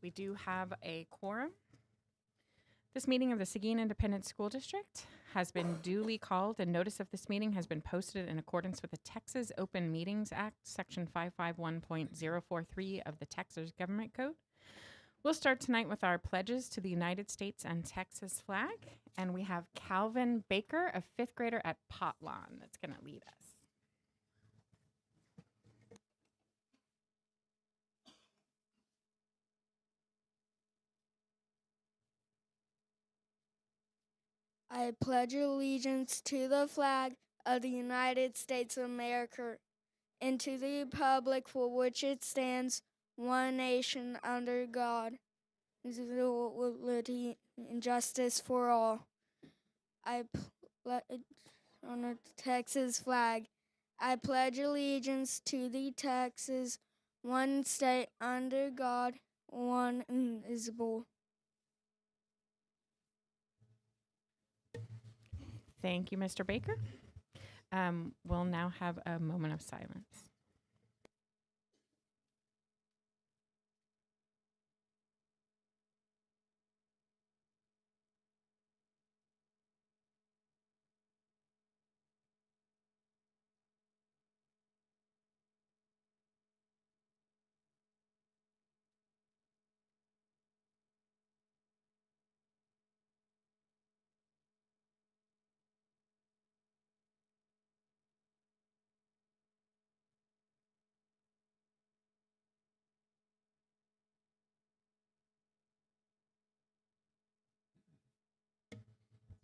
We do have a quorum. This meeting of the Seguin Independent School District has been duly called, and notice of this meeting has been posted in accordance with the Texas Open Meetings Act, Section 551.043 of the Texas Government Code. We'll start tonight with our pledges to the United States and Texas flag, and we have Calvin Baker, a fifth grader at Potlawn, that's going to lead us. I pledge allegiance to the flag of the United States of America and to the republic for which it stands, one nation under God, liberty and justice for all. I pledge on the Texas flag. I pledge allegiance to the Texas, one state under God, one indivisible. Thank you, Mr. Baker. We'll now have a moment of silence.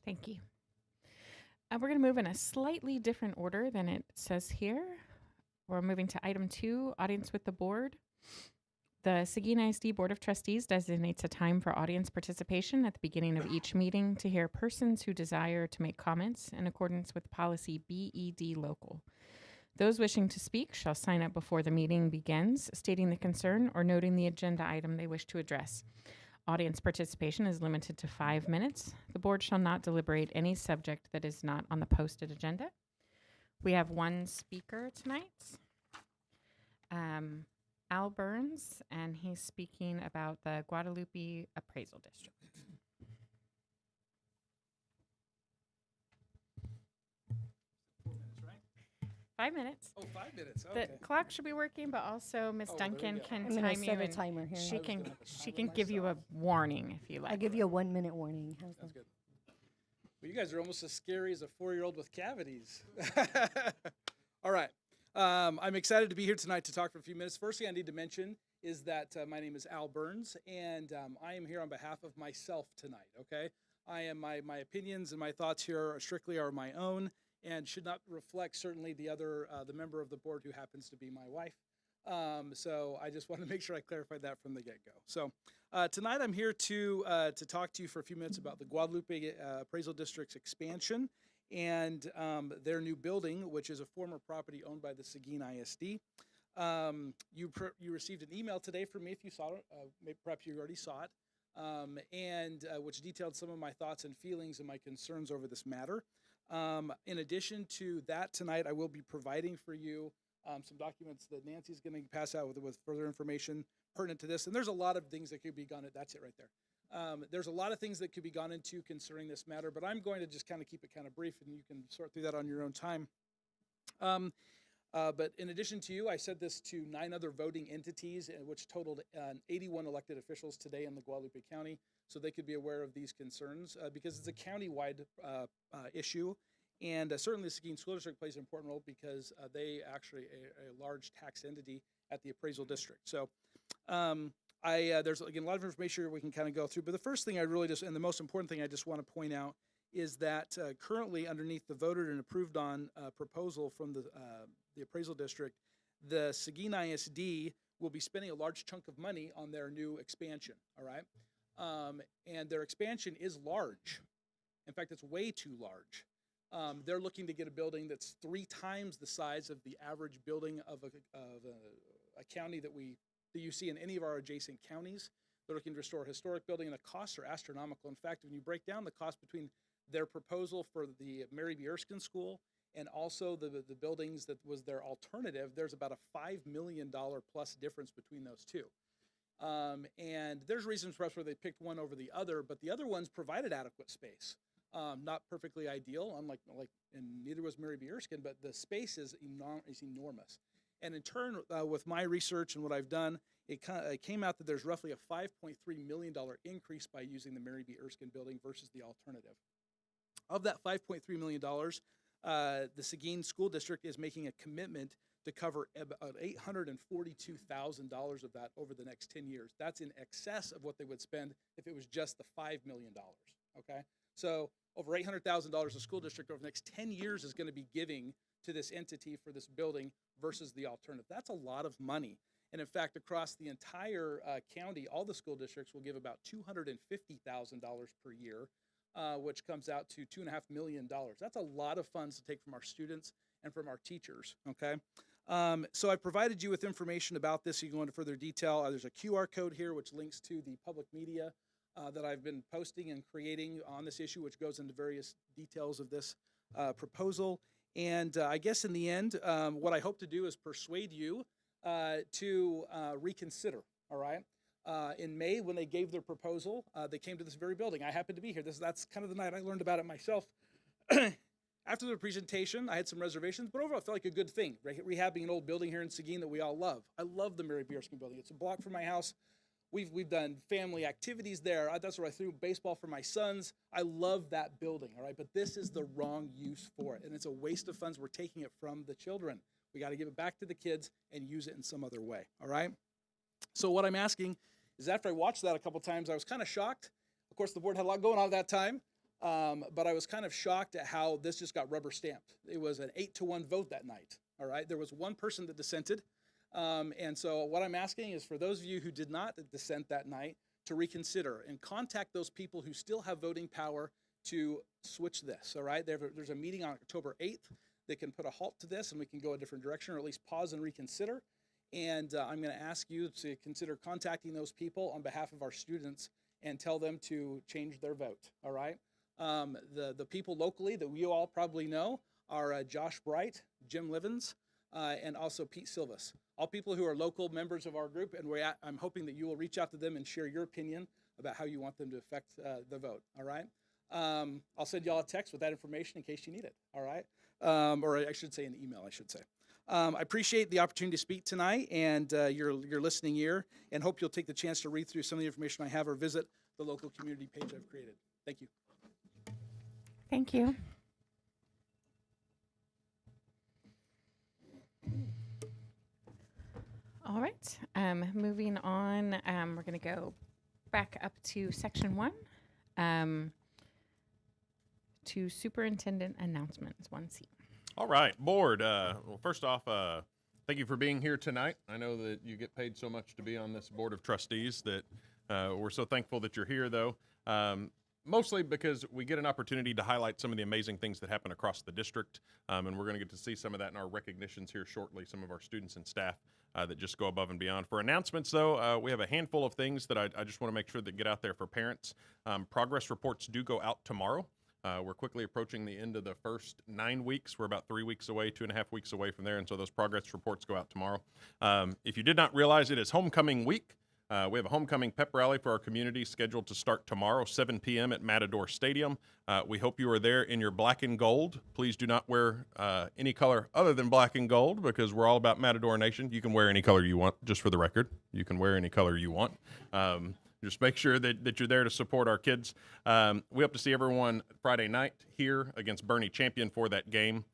Thank you. We're going to move in a slightly different order than it says here. We're moving to item 2, audience with the board. The Seguin ISD Board of Trustees designates a time for audience participation at the beginning of each meeting to hear persons who desire to make comments in accordance with policy BED local. Those wishing to speak shall sign up before the meeting begins, stating the concern or noting the agenda item they wish to address. Audience participation is limited to 5 minutes. The board shall not deliberate any subject that is not on the posted agenda. We have one speaker tonight, Al Burns, and he's speaking about the Guadalupe Appraisal District. 5 minutes. Oh, 5 minutes. Okay. The clock should be working, but also Miss Duncan can I'm gonna time you. set a And timer here. she can give you a warning if you like. I'll give you a 1 minute warning. How's Sounds that? good. Well, you guys are almost as scary as a 4-year-old with cavities. All right. I'm excited to be here tonight to talk for a few minutes. First thing I need to mention is that my name is Al Burns, and I am here on behalf of myself tonight, okay? I am my opinions and my thoughts here are my own and should not reflect certainly the other, the member of the board who happens to be my wife. So I just want to make sure I clarified that from the get-go. So tonight I'm here to talk to you for a few minutes about the Guadalupe Appraisal District's expansion and their new building, which is a former property owned by the Seguin ISD. You received an email today from me, if you saw it, maybe perhaps you already saw it, and which detailed some of my thoughts and feelings and my concerns over this matter. In addition to that, tonight I will be providing for you some documents that Nancy's going to pass out with further information pertinent to this. And there's a lot of things that could be gone into. That's it right there. There's a lot of things that could be gone into concerning this matter, but I'm going to just kind of keep it kind of brief, and you can sort through that on your own time. But in addition to you, I said this to 9 other voting entities, which totaled 81 elected officials today in the Guadalupe County, so they could be aware of these concerns because it's a county-wide issue. And certainly the Seguin School District plays an important role because they actually a large tax entity at the appraisal district. So there's, again, a lot of information we can kind of go through. But the first thing I really just, and the most important thing I just want to point out is that currently underneath the voted and approved on proposal from the appraisal district, the Seguin ISD will be spending a large chunk of money on their new expansion, all right? And their expansion is large. In fact, it's way too large. They're looking to get a building that's 3 times the size of the average building of a county that you see in any of our adjacent counties. They're looking to restore a historic building, and the costs are astronomical. In fact, when you break down the cost between their proposal for the Mary B. Erskine School and also the buildings that was their alternative, there's about a $5 million plus difference between those two. And there's reasons perhaps where they picked one over the other, but the other ones provided adequate space. Not perfectly ideal, and neither was Mary B. Erskine, but the space is enormous. And in turn, with my research and what I've done, it came out that there's roughly a $5.3 million increase by using the Mary B. Erskine building versus the alternative. Of that $5.3 million, the Seguin School District is making a commitment to cover about $842,000 of that over the next 10 years. That's in excess of what they would spend if it was just the $5 million, okay? So over $800,000 the school district over the next 10 years is going to be giving to this entity for this building versus the alternative. That's a lot of money. And in fact, across the entire county, all the school districts will give about $250,000 per year, which comes out to $2.5 million. That's a lot of funds to take from our students and from our teachers, okay? So I provided you with information about this so you can go into further detail. There's a QR code here which links to the public media that I've been posting and creating on this issue, which goes into various details of this proposal. And I guess in the end, what I hope to do is persuade you to reconsider, all right? In May, when they gave their proposal, they came to this very building. I happened to be here. That's kind of the night I learned about it myself. After the presentation, I had some reservations, but overall it felt like a good thing, rehabbing an old building here in Seguin that we all love. I love the Mary B. Erskine building. It's a block from my house. We've done family activities there. That's where I threw baseball for my sons. I love that building, all right? But this is the wrong use for it, and it's a waste of funds. We're taking it from the children. We got to give it back to the kids and use it in some other way, all right? So what I'm asking is, after I watched that a couple times, I was kind of shocked. Of course, the board had a lot going on at that time, but I was kind of shocked at how this just got rubber stamped. It was an 8-1 vote that night, all right? There was one person that dissented. And so what I'm asking is for those of you who did not dissent that night to reconsider and contact those people who still have voting power to switch this, all right? There's a meeting on October 8th that can put a halt to this and we can go a different direction, or at least pause and reconsider. And I'm going to ask you to consider contacting those people on behalf of our students and tell them to change their vote, all right? The people locally that you all probably know are Josh Bright, Jim Livens, and also Pete Silvas. All people who are local members of our group, and I'm hoping that you will reach out to them and share your opinion about how you want them to affect the vote, all right? I'll send y'all a text with that information in case you need it, all right? Or I should say an email, I should say. I appreciate the opportunity to speak tonight and your listening ear, and hope you'll take the chance to read through some of the information I have or visit the local community page I've created. Thank you. Thank you. All right, moving on, we're going to go back up to section 1, to superintendent announcements, 1C. All right, board. Well, first off, thank you for being here tonight. I know that you get paid so much to be on this board of trustees that we're so thankful that you're here, though. Mostly because we get an opportunity to highlight some of the amazing things that happen across the district, and we're going to get to see some of that in our recognitions here shortly, some of our students and staff that just go above and beyond. For announcements, though, we have a handful of things that I just want to make sure that get out there for parents. Progress reports do go out tomorrow. We're quickly approaching the end of the first 9 weeks. We're about 3 weeks away, 2.5 weeks away from there, and so those progress reports go out tomorrow. If you did not realize, it is homecoming week. We have a homecoming pep rally for our community scheduled to start tomorrow, 7 p.m. at Matador Stadium. We hope you are there in your black and gold. Please do not wear any color other than black and gold, because we're all about Matador Nation. You can wear any color you want, just for the record. You can wear any color you want. Just make sure that you're there to support our kids. We hope to see everyone Friday night here against Bernie Champion for that game.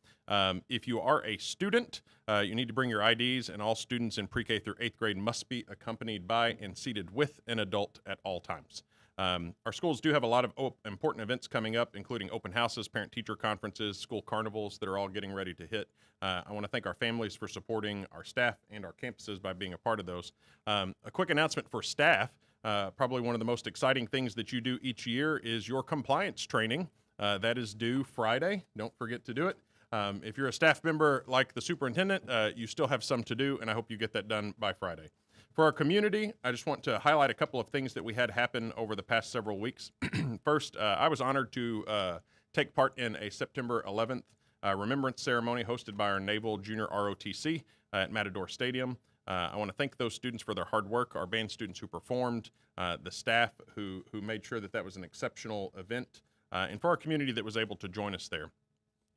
If you are a student, you need to bring your IDs, and all students in pre-K through 8th grade must be accompanied by and seated with an adult at all times. Our schools do have a lot of important events coming up, including open houses, parent-teacher conferences, school carnivals that are all getting ready to hit. I want to thank our families for supporting our staff and our campuses by being a part of those. A quick announcement for staff. Probably one of the most exciting things that you do each year is your compliance training. That is due Friday. Don't forget to do it. If you're a staff member like the superintendent, you still have some to do, and I hope you get that done by Friday. For our community, I just want to highlight a couple of things that we had happen over the past several weeks. First, I was honored to take part in a September 11th remembrance ceremony hosted by our Naval Junior ROTC at Matador Stadium. I want to thank those students for their hard work, our band students who performed, the staff who made sure that that was an exceptional event, and for our community that was able to join us there.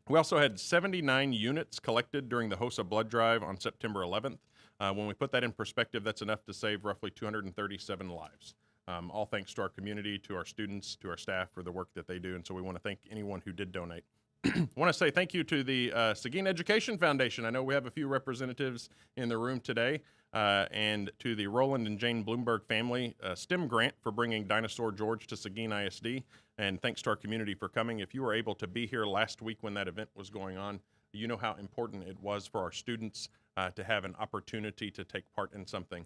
We also had 79 units collected during the HOSA blood drive on September 11th. When we put that in perspective, that's enough to save roughly 237 lives. All thanks to our community, to our students, to our staff for the work that they do, and so we want to thank anyone who did donate. I want to say thank you to the Seguin Education Foundation. I know we have a few representatives in the room today, and to the Roland and Jane Bloomberg family STEM grant for bringing Dinosaur George to Seguin ISD, and thanks to our community for coming. If you were able to be here last week when that event was going on, you know how important it was for our students to have an opportunity to take part in something.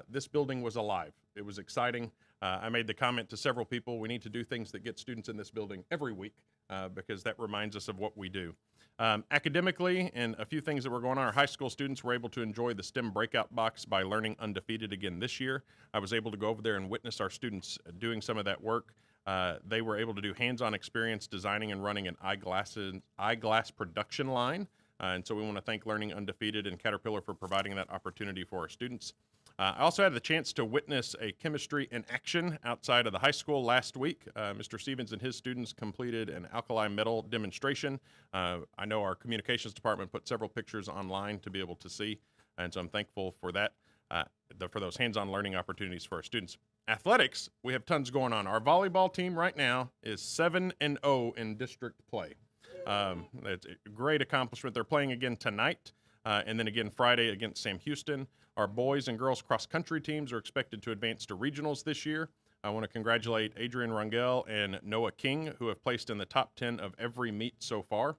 This building was alive. It was exciting. I made the comment to several people, we need to do things that get students in this building every week because that reminds us of what we do. Academically, and a few things that were going on, our high school students were able to enjoy the STEM breakout box by learning undefeated again this year. I was able to go over there and witness our students doing some of that work. They were able to do hands-on experience designing and running an eyeglass production line. And so we want to thank Learning Undefeated and Caterpillar for providing that opportunity for our students. I also had the chance to witness a chemistry in action outside of the high school last week. Mr. Stevens and his students completed an alkali metal demonstration. I know our communications department put several pictures online to be able to see, and so I'm thankful for that, for those hands-on learning opportunities for our students. Athletics, we have tons going on. Our volleyball team right now is 7-0 in district play. It's a great accomplishment. They're playing again tonight, and then again Friday against Sam Houston. Our boys and girls cross-country teams are expected to advance to regionals this year. I want to congratulate Adrian Rangel and Noah King, who have placed in the top 10 of every meet so far.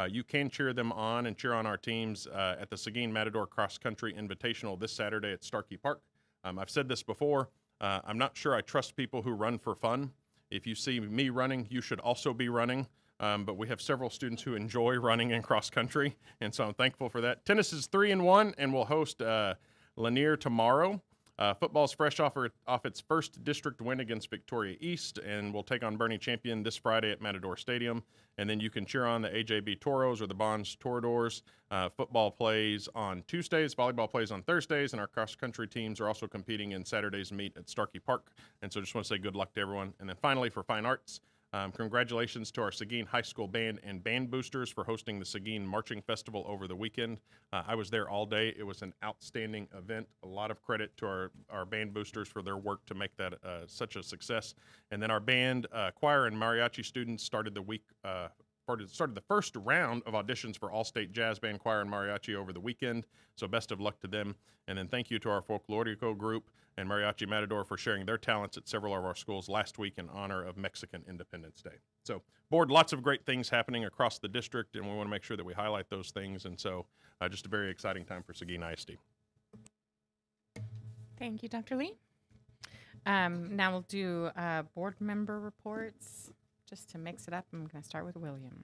You can cheer them on and cheer on our teams at the Seguin Matador Cross Country Invitational this Saturday at Starkey Park. I've said this before. I'm not sure I trust people who run for fun. If you see me running, you should also be running. But we have several students who enjoy running in cross country, and so I'm thankful for that. Tennis is 3-1, and we'll host Lanier tomorrow. Football's fresh off its first district win against Victoria East, and we'll take on Bernie Champion this Friday at Matador Stadium. And then you can cheer on the AJB Toros or the Bonds Toradors. Football plays on Tuesdays, volleyball plays on Thursdays, and our cross-country teams are also competing in Saturday's meet at Starkey Park. And so just want to say good luck to everyone. And then finally, for fine arts, congratulations to our Seguin High School Band and Band Boosters for hosting the Seguin Marching Festival over the weekend. I was there all day. It was an outstanding event. A lot of credit to our Band Boosters for their work to make that such a success. And then our band, choir, and mariachi students started the week. Started the first round of auditions for All-State Jazz Band, Choir, and Mariachi over the weekend. So best of luck to them. And then thank you to our Folklorico group and Mariachi Matador for sharing their talents at several of our schools last week in honor of Mexican Independence Day. So, board, lots of great things happening across the district, and we want to make sure that we highlight those things. And so just a very exciting time for Seguin ISD. Thank you, Dr. Lee. Now we'll do board member reports. Just to mix it up, I'm going to start with William.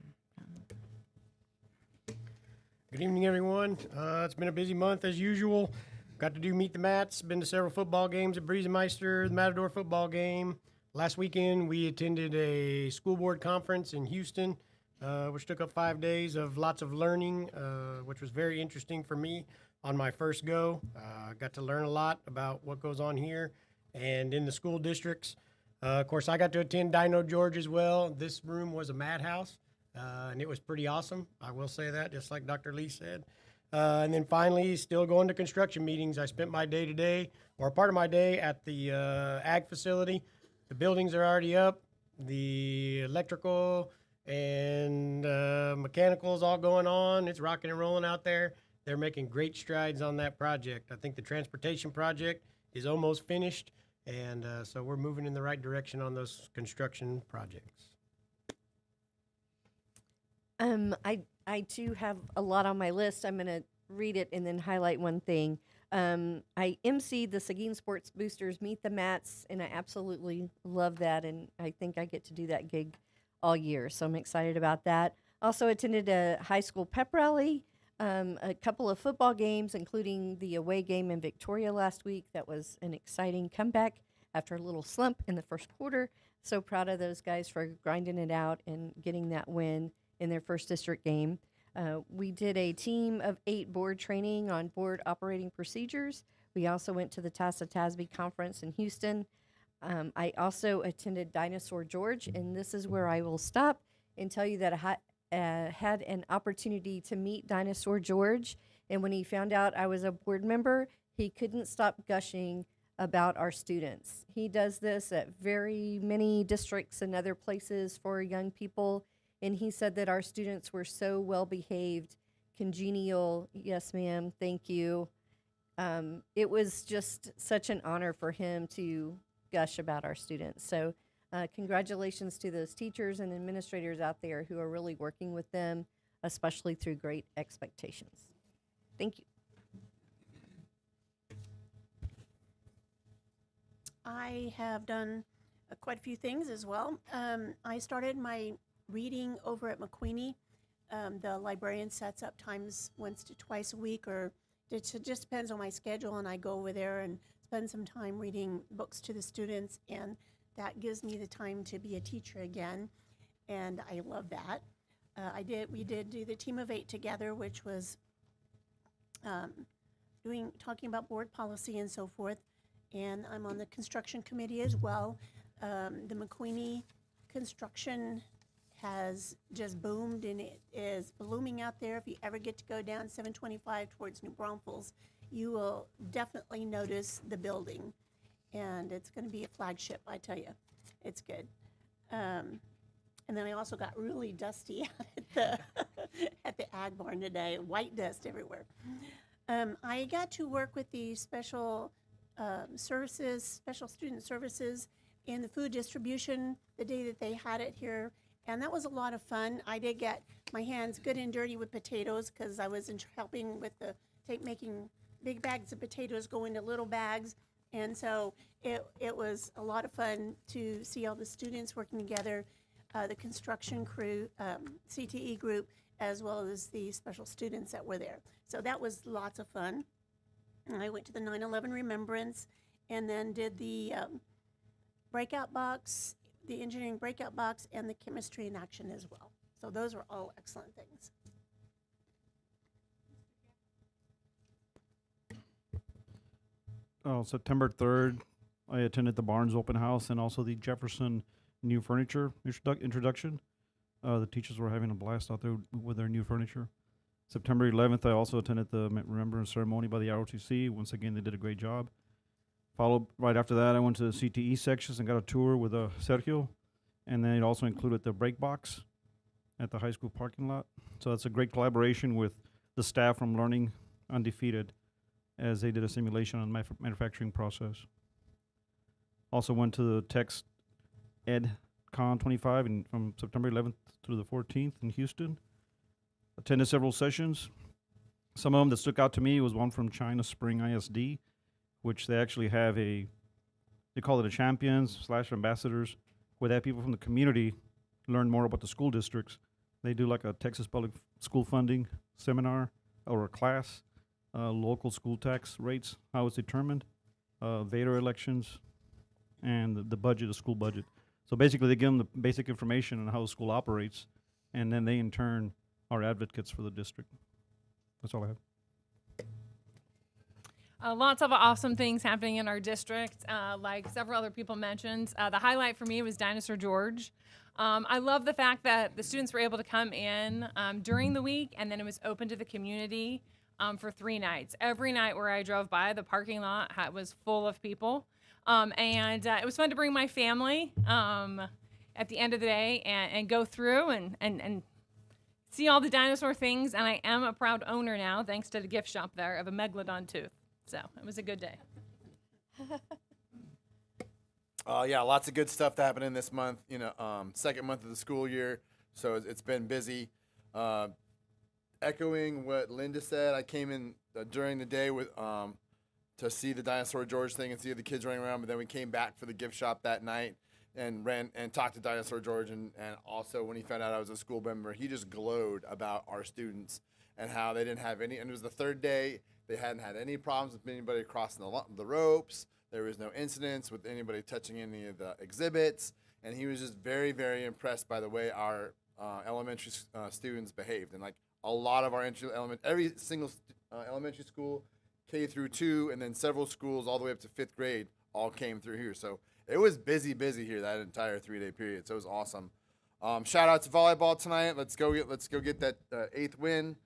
Good evening, everyone. It's been a busy month as usual. Got to do Meet the Mats. Been to several football games at Breezemeister, the Matador football game. Last weekend, we attended a school board conference in Houston, which took up 5 days of lots of learning, which was very interesting for me on my first go. Got to learn a lot about what goes on here and in the school districts. Of course, I got to attend Dino George as well. This room was a madhouse, and it was pretty awesome. I will say that, just like Dr. Lee said. And then finally, still going to construction meetings. I spent my day today, or part of my day, at the ag facility. The buildings are already up. The electrical and mechanical is all going on. It's rocking and rolling out there. They're making great strides on that project. I think the transportation project is almost finished. And so we're moving in the right direction on those construction projects. I too have a lot on my list. I'm going to read it and then highlight one thing. I emceed the Seguin Sports Boosters Meet the Mats, and I absolutely love that, and I think I get to do that gig all year, so I'm excited about that. Also attended a high school pep rally, a couple of football games, including the away game in Victoria last week. That was an exciting comeback after a little slump in the first quarter. So proud of those guys for grinding it out and getting that win in their first district game. We did a team of 8 board training on board operating procedures. We also went to the TASA TASB conference in Houston. I also attended Dinosaur George, and this is where I will stop and tell you that I had an opportunity to meet Dinosaur George. And when he found out I was a board member, he couldn't stop gushing about our students. He does this at very many districts and other places for young people. And he said that our students were so well behaved, congenial. Yes, ma'am. Thank you. It was just such an honor for him to gush about our students. So congratulations to those teachers and administrators out there who are really working with them, especially through Great Expectations. Thank you. I have done quite a few things as well. I started my reading over at McQueenie. The librarian sets up times once to twice a week, or it just depends on my schedule, and I go over there and spend some time reading books to the students, and that gives me the time to be a teacher again, and I love that. We did do the team of 8 together, which was talking about board policy and so forth, and I'm on the construction committee as well. The McQueenie construction has just boomed, and it is blooming out there. If you ever get to go down 725 towards New Braunfels, you will definitely notice the building, and it's going to be a flagship, I tell you. It's good. And then I also got really dusty at the ag barn today, white dust everywhere. I got to work with the special student services in the food distribution the day that they had it here, and that was a lot of fun. I did get my hands good and dirty with potatoes because I was helping with making big bags of potatoes go into little bags, and so it was a lot of fun to see all the students working together, the construction crew, CTE group, as well as the special students that were there. So that was lots of fun. And I went to the 9/11 Remembrance, and then did the breakout box, the engineering breakout box, and the chemistry in action as well. So those were all excellent things. September 3rd, I attended the Barnes open house and also the Jefferson new furniture introduction. The teachers were having a blast out there with their new furniture. September 11th, I also attended the remembrance ceremony by the ROTC. Once again, they did a great job. Followed right after that, I went to the CTE sections and got a tour with Sergio. And then it also included the break box at the high school parking lot. So that's a great collaboration with the staff from Learning Undefeated as they did a simulation on the manufacturing process. Also went to the Text Ed Con 25 from September 11th through the 14th in Houston. Attended several sessions. Some of them that stuck out to me was one from China Spring ISD, which they actually have they call it a champions/ambassadors, where they have people from the community learn more about the school districts. They do like a Texas public school funding seminar or a class, local school tax rates, how it's determined, Vader elections, and the budget, the school budget. So basically they give them the basic information on how the school operates, and then they in turn are advocates for the district. That's all I have. Lots of awesome things happening in our district, like several other people mentioned. The highlight for me was Dinosaur George. I love the fact that the students were able to come in during the week, and then it was open to the community for 3 nights. Every night where I drove by, the parking lot was full of people. And it was fun to bring my family at the end of the day and go through and see all the dinosaur things. And I am a proud owner now, thanks to the gift shop there, of a megalodon tooth. So it was a good day. Yeah, lots of good stuff happening this month. Second month of the school year, so it's been busy. Echoing what Linda said, I came in during the day with to see the Dinosaur George thing and see the kids running around, but then we came back for the gift shop that night and ran and talked to Dinosaur George, and also when he found out I was a school member, he just glowed about our students and how they didn't have any, and it was the third day, they hadn't had any problems with anybody crossing the ropes. There was no incidents with anybody touching any of the exhibits, and he was just very, very impressed by the way our elementary students behaved. And like a lot of our every single elementary school, K through 2, and then several schools all the way up to 5th grade all came through here. So it was busy here that entire 3-day period. So it was awesome. Shout out to volleyball tonight. Let's go get that 8th win.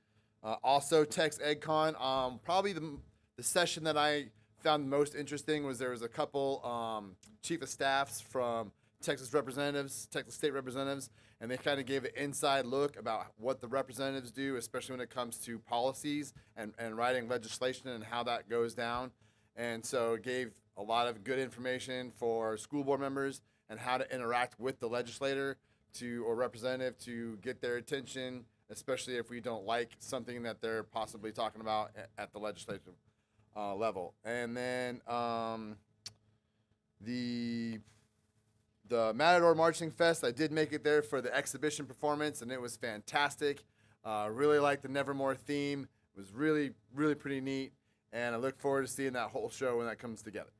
Also, Tex EdCon. Probably the session that I found most interesting was there was a couple chief of staffs from Texas State representatives, and they kind of gave an inside look about what the representatives do, especially when it comes to policies and writing legislation and how that goes down. And so it gave a lot of good information for school board members and how to interact with the legislator or representative to get their attention, especially if we don't like something that they're possibly talking about at the legislative level. And then the Matador Marching Fest, I did make it there for the exhibition performance, and it was fantastic. Really liked the Nevermore theme. It was really, really pretty neat, and I look forward to seeing that whole show when that comes together.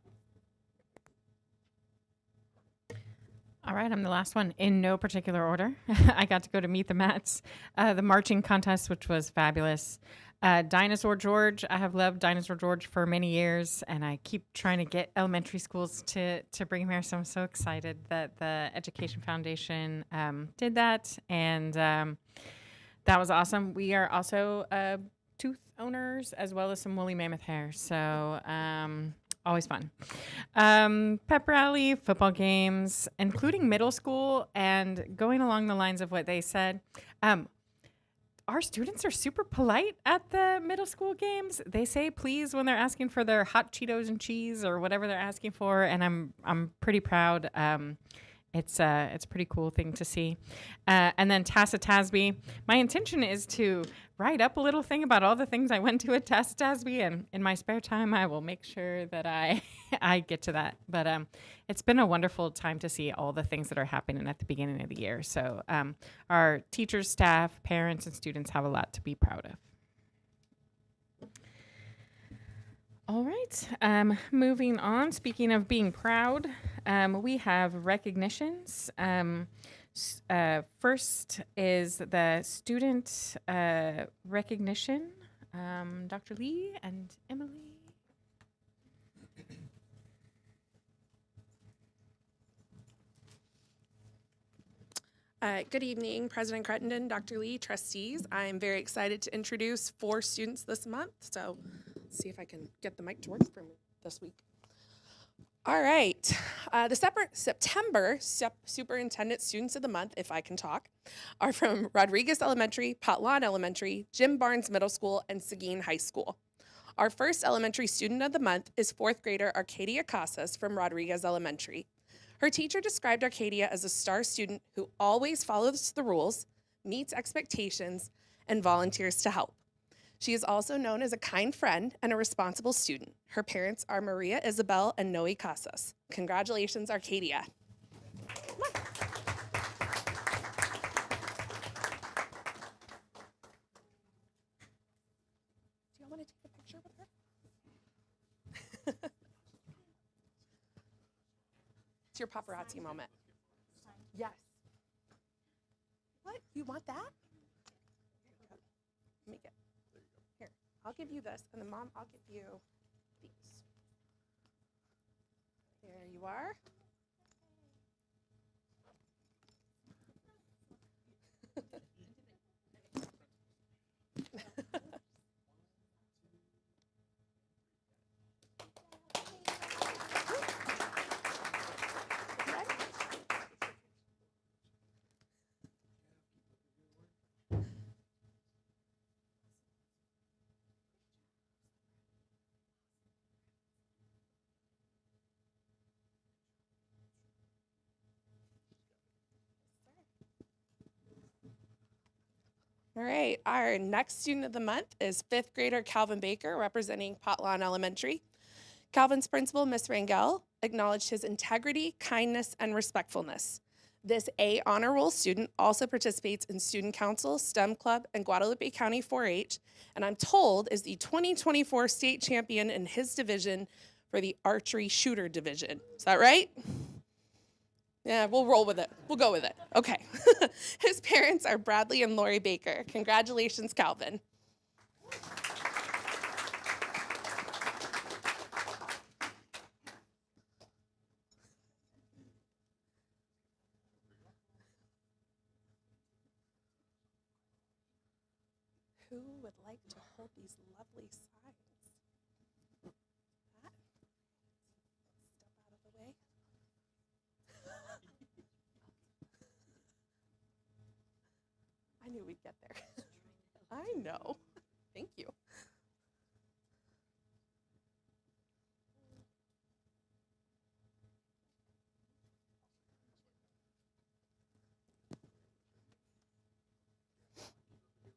All right, I'm the last one in no particular order. I got to go to Meet the Mats, the marching contest, which was fabulous. Dinosaur George, I have loved Dinosaur George for many years, and I keep trying to get elementary schools to bring him here, so I'm so excited that the Education Foundation did that, and that was awesome. We are also tooth owners as well as some woolly mammoth hair, so always fun. Pep rally, football games, including middle school, and going along the lines of what they said, our students are super polite at the middle school games. They say please when they're asking for their hot Cheetos and cheese or whatever they're asking for, and I'm pretty proud. It's a pretty cool thing to see. And then Tassa Tasby. My intention is to write up a little thing about all the things I went to at Tassa Tasby, and in my spare time, I will make sure that I get to that. But it's been a wonderful time to see all the things that are happening at the beginning of the year. So our teachers, staff, parents, and students have a lot to be proud of. All right, moving on. Speaking of being proud, we have recognitions. First is the student recognition. Dr. Lee and Emily. Good evening, President Crittenden, Dr. Lee, trustees. I'm very excited to introduce 4 students this month. So let's see if I can get the mic to work for me this week. All right. The September Superintendent Students of the Month, if I can talk, are from Rodriguez Elementary, Potlawn Elementary, Jim Barnes Middle School, and Seguin High School. Our first elementary student of the month is 4th grader Arcadia Casas from Rodriguez Elementary. Her teacher described Arcadia as a star student who always follows the rules, meets expectations, and volunteers to help. She is also known as a kind friend and a responsible student. Her parents are Maria Isabel and Noe Casas. Congratulations, Arcadia. Come on. Do you want to take a picture with her? It's your paparazzi moment. Yes. What? You want that? Make it. Here, I'll give you this, and then Mom, I'll give you these. There you are. All right, our next student of the month is 5th grader Calvin Baker, representing Potlawn Elementary. Calvin's principal, Miss Rangel, acknowledged his integrity, kindness, and respectfulness. This A honor roll student also participates in Student Council, STEM Club, and Guadalupe County 4-H, and I'm told is the 2024 state champion in his division for the archery shooter division. Is that right? Yeah, we'll roll with it. We'll go with it. Okay. His parents are Bradley and Lori Baker. Congratulations, Calvin. Who would like to hold these lovely signs? Step out of the way. I knew we'd get there. I know. Thank you.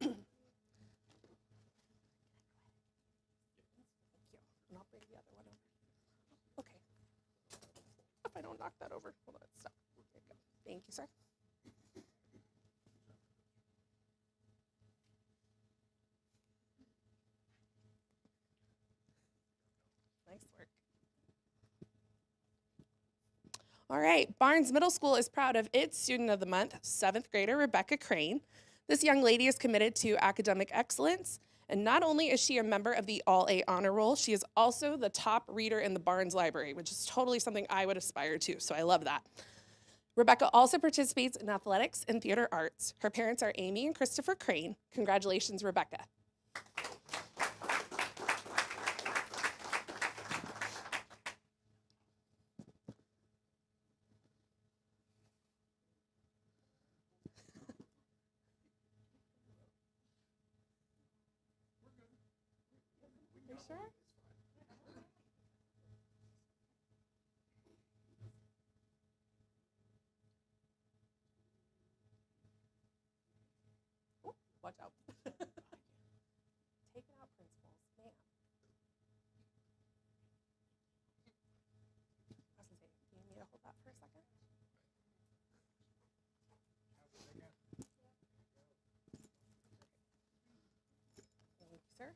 And I'll bring the other one over. Okay. If I don't knock that over, hold on, stop. There you go. Thank you, sir. Nice work. All right, Barnes Middle School is proud of its Student of the Month, 7th grader Rebecca Crane. This young lady is committed to academic excellence, and not only is she a member of the All-A Honor Roll, she is also the top reader in the Barnes Library, which is totally something I would aspire to, so I love that. Rebecca also participates in athletics and theater arts. Her parents are Amy and Christopher Crane. Congratulations, Rebecca. You sure? Oh, watch out. Take it out, principals. Ma'am. I was gonna say, do you need me to hold that for a second? Thank you, sir.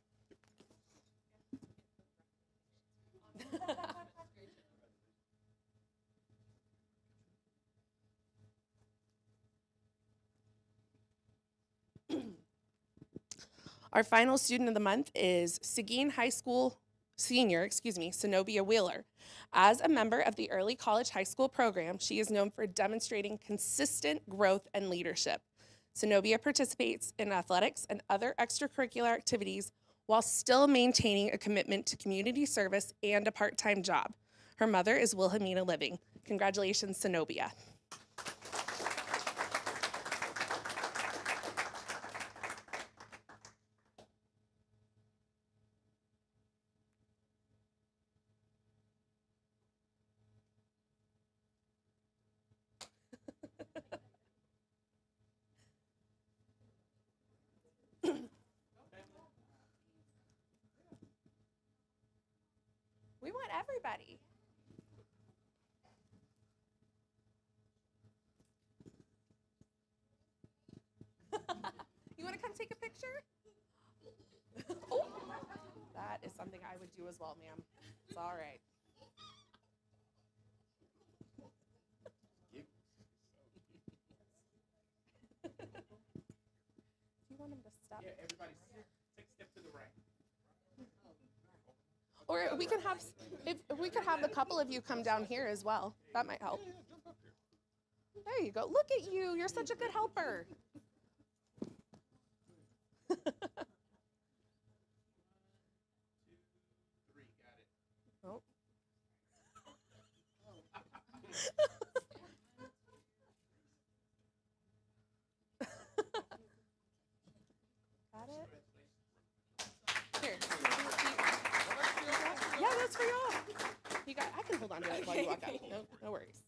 Our final student of the month is Seguin High School senior, Zenobia Wheeler. As a member of the Early College High School program, she is known for demonstrating consistent growth and leadership. Zenobia participates in athletics and other extracurricular activities while still maintaining a commitment to community service and a part-time job. Her mother is Wilhelmina Living. Congratulations, Zenobia. We want everybody. You want to come take a picture? Oh, that is something I would do as well, ma'am. It's all right. Do you want him to stop? Yeah, everybody take a step to the right. Or we could have, if we could have a couple of you come down here as well. That might help. There you go. Look at you. You're such a good helper. Oh. Got it? Here. Yeah, that's for y'all. You got. I can hold on to it while you walk out. No worries.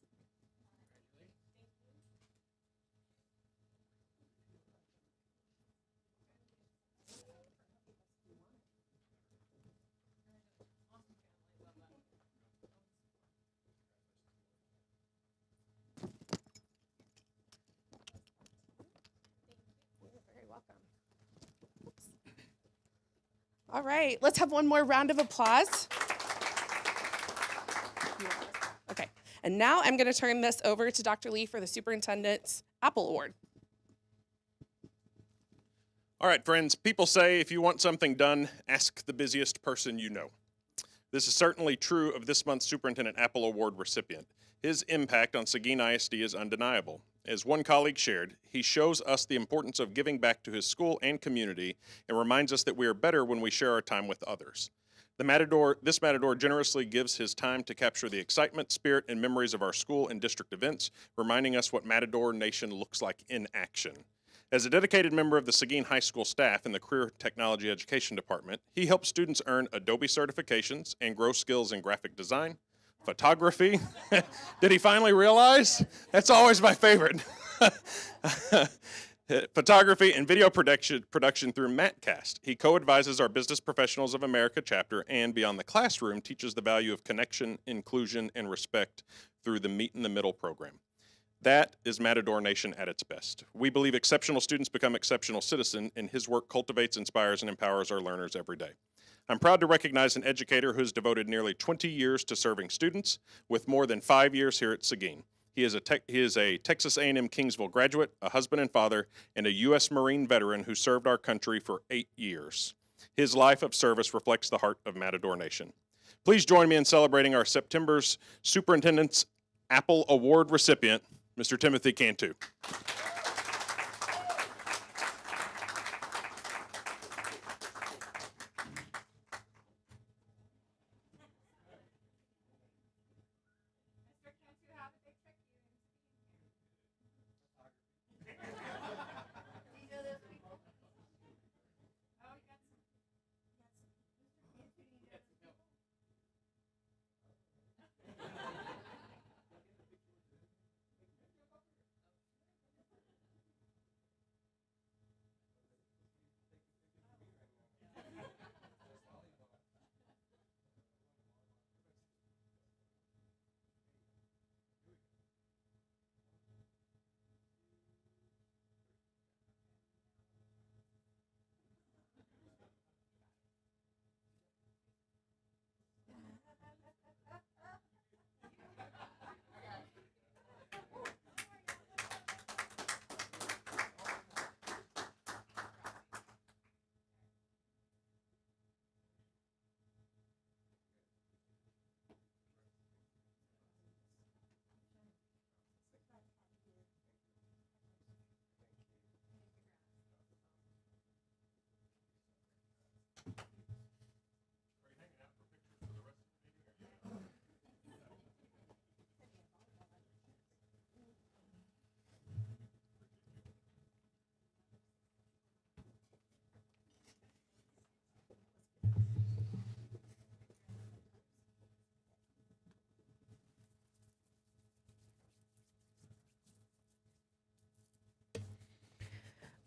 You're very welcome. Oops. All right, let's have one more round of applause. Okay, And now I'm going to turn this over to Dr. Lee for the Superintendent's Apple Award. All right, friends, people say if you want something done, ask the busiest person you know. This is certainly true of this month's Superintendent Apple Award recipient. His impact on Seguin ISD is undeniable. As one colleague shared, he shows us the importance of giving back to his school and community and reminds us that we are better when we share our time with others. This Matador generously gives his time to capture the excitement, spirit, and memories of our school and district events, reminding us what Matador Nation looks like in action. As a dedicated member of the Seguin High School staff in the Career Technology Education Department, he helps students earn Adobe certifications and grow skills in graphic design, photography. Did he finally realize? That's always my favorite. Photography and video production through Matcast. He co-advises our Business Professionals of America chapter and Beyond the Classroom teaches the value of connection, inclusion, and respect through the Meet in the Middle program. That is Matador Nation at its best. We believe exceptional students become exceptional citizens, and his work cultivates, inspires, and empowers our learners every day. I'm proud to recognize an educator who has devoted nearly 20 years to serving students, with more than 5 years here at Seguin. He is a Texas A&M Kingsville graduate, a husband and father, and a U.S. Marine veteran who served our country for 8 years. His life of service reflects the heart of Matador Nation. Please join me in celebrating our September's Superintendent's Apple Award recipient, Mr. Timothy Cantu.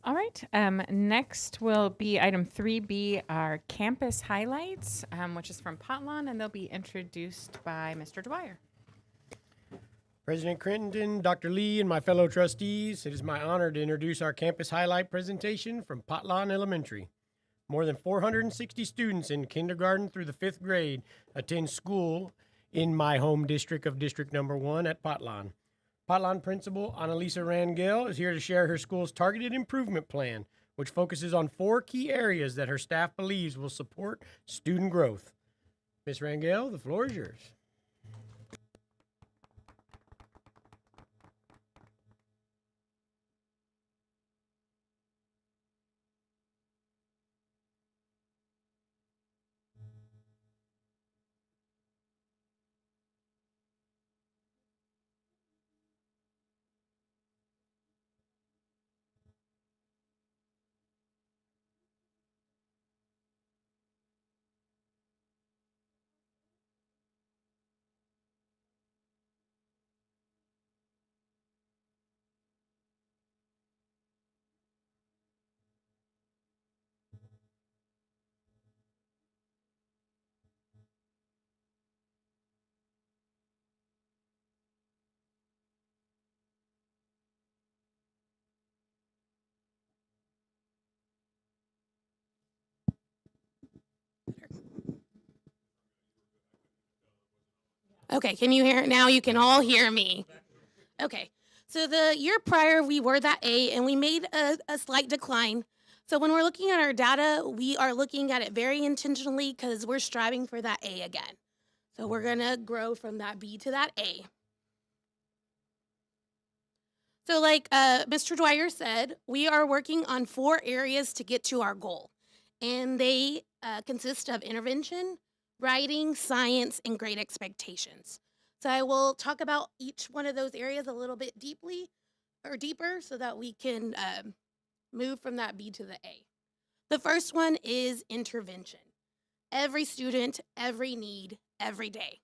All right. Next will be item 3B, our campus highlights, which is from Potlon, and they'll be introduced by Mr. Dwyer. President Crittenden, Dr. Lee, and my fellow trustees, it is my honor to introduce our campus highlight presentation from Potlon Elementary. More than 460 students in kindergarten through the 5th grade attend school in my home district of District Number 1 at Potlon. Potlon Principal Annalisa Rangel is here to share her school's targeted improvement plan, which focuses on 4 key areas that her staff believes will support student growth. Ms. Rangel, the floor is yours. Okay, can you hear it now? You can all hear me. Okay, so the year prior, we were that A and we made a slight decline. So when we're looking at our data, we are looking at it very intentionally because we're striving for that A again. So we're gonna grow from that B to that A. So like Mr. Dwyer said, we are working on 4 areas to get to our goal. And they consist of intervention, writing, science, and grade expectations. So I will talk about each one of those areas a little bit deeper so that we can move from that B to the A. The first one is intervention. Every student, every need, every day.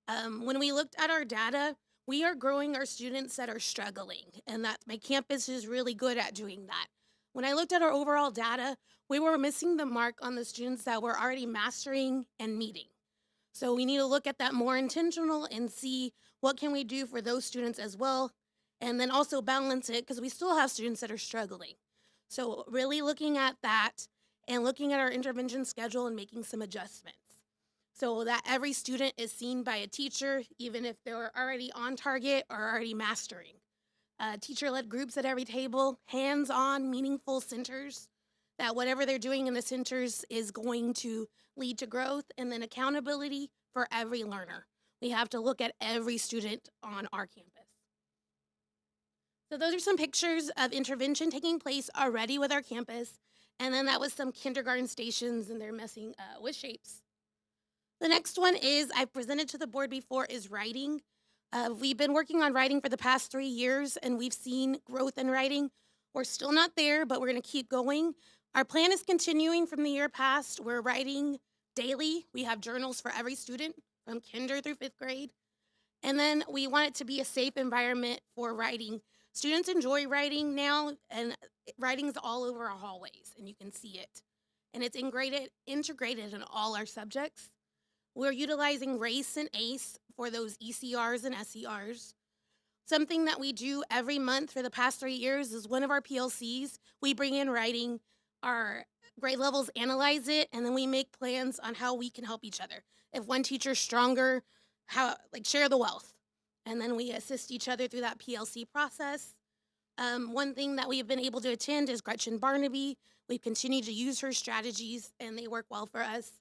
When we looked at our data, we are growing our students that are struggling, and that my campus is really good at doing that. When I looked at our overall data, we were missing the mark on the students that were already mastering and meeting. So we need to look at that more intentional and see what can we do for those students as well, and then also balance it because we still have students that are struggling. So really looking at that and looking at our intervention schedule and making some adjustments so that every student is seen by a teacher, even if they're already on target or already mastering. Teacher-led groups at every table, hands-on, meaningful centers, that whatever they're doing in the centers is going to lead to growth, and then accountability for every learner. We have to look at every student on our campus. So those are some pictures of intervention taking place already with our campus, and then that was some kindergarten stations, and they're messing with shapes. The next one is, I've presented to the board before, is writing. We've been working on writing for the past 3 years, and we've seen growth in writing. We're still not there, but we're gonna keep going. Our plan is continuing from the year past. We're writing daily. We have journals for every student from kinder through 5th grade. And then we want it to be a safe environment for writing. Students enjoy writing now, and writing's all over our hallways, and you can see it. And it's integrated in all our subjects. We're utilizing RACE and ACE for those ECRs and SERs. Something that we do every month for the past 3 years is one of our PLCs, we bring in writing, our grade levels analyze it, and then we make plans on how we can help each other. If one teacher's stronger, share the wealth. And then we assist each other through that PLC process. One thing that we've been able to attend is Gretchen Barnaby. We've continued to use her strategies, and they work well for us.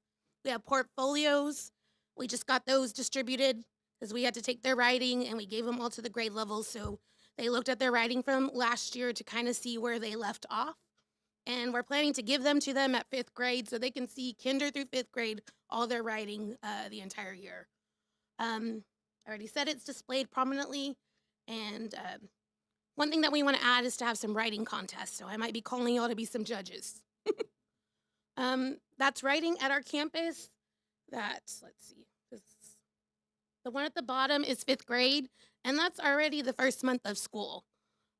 We have portfolios. We just got those distributed because we had to take their writing and we gave them all to the grade levels. So they looked at their writing from last year to kind of see where they left off. And we're planning to give them to them at 5th grade so they can see kinder through 5th grade, all their writing the entire year. I already said it's displayed prominently. And one thing that we want to add is to have some writing contests. So I might be calling y'all to be some judges. That's writing at our campus. Let's see, the one at the bottom is 5th grade, and that's already the first month of school.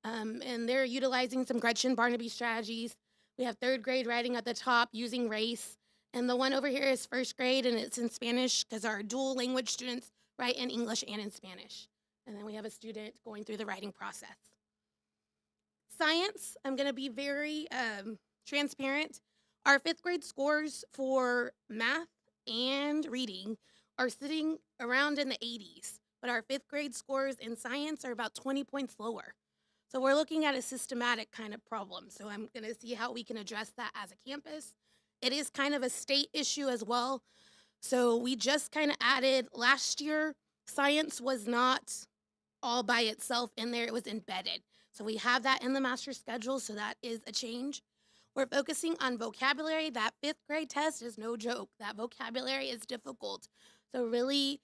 And they're utilizing some Gretchen Barnaby strategies. We have 3rd grade writing at the top using RACE, and the one over here is 1st grade, and it's in Spanish because our dual language students write in English and in Spanish. And then we have a student going through the writing process. Science, I'm gonna be very transparent. Our 5th grade scores for math and reading are sitting around in the 80s, but our 5th grade scores in science are about 20 points lower. So we're looking at a systematic kind of problem. So I'm gonna see how we can address that as a campus. It is kind of a state issue as well. So we just kind of added last year, science was not all by itself in there, it was embedded. So we have that in the master schedule, so that is a change. We're focusing on vocabulary. That 5th grade test is no joke. That vocabulary is difficult. So really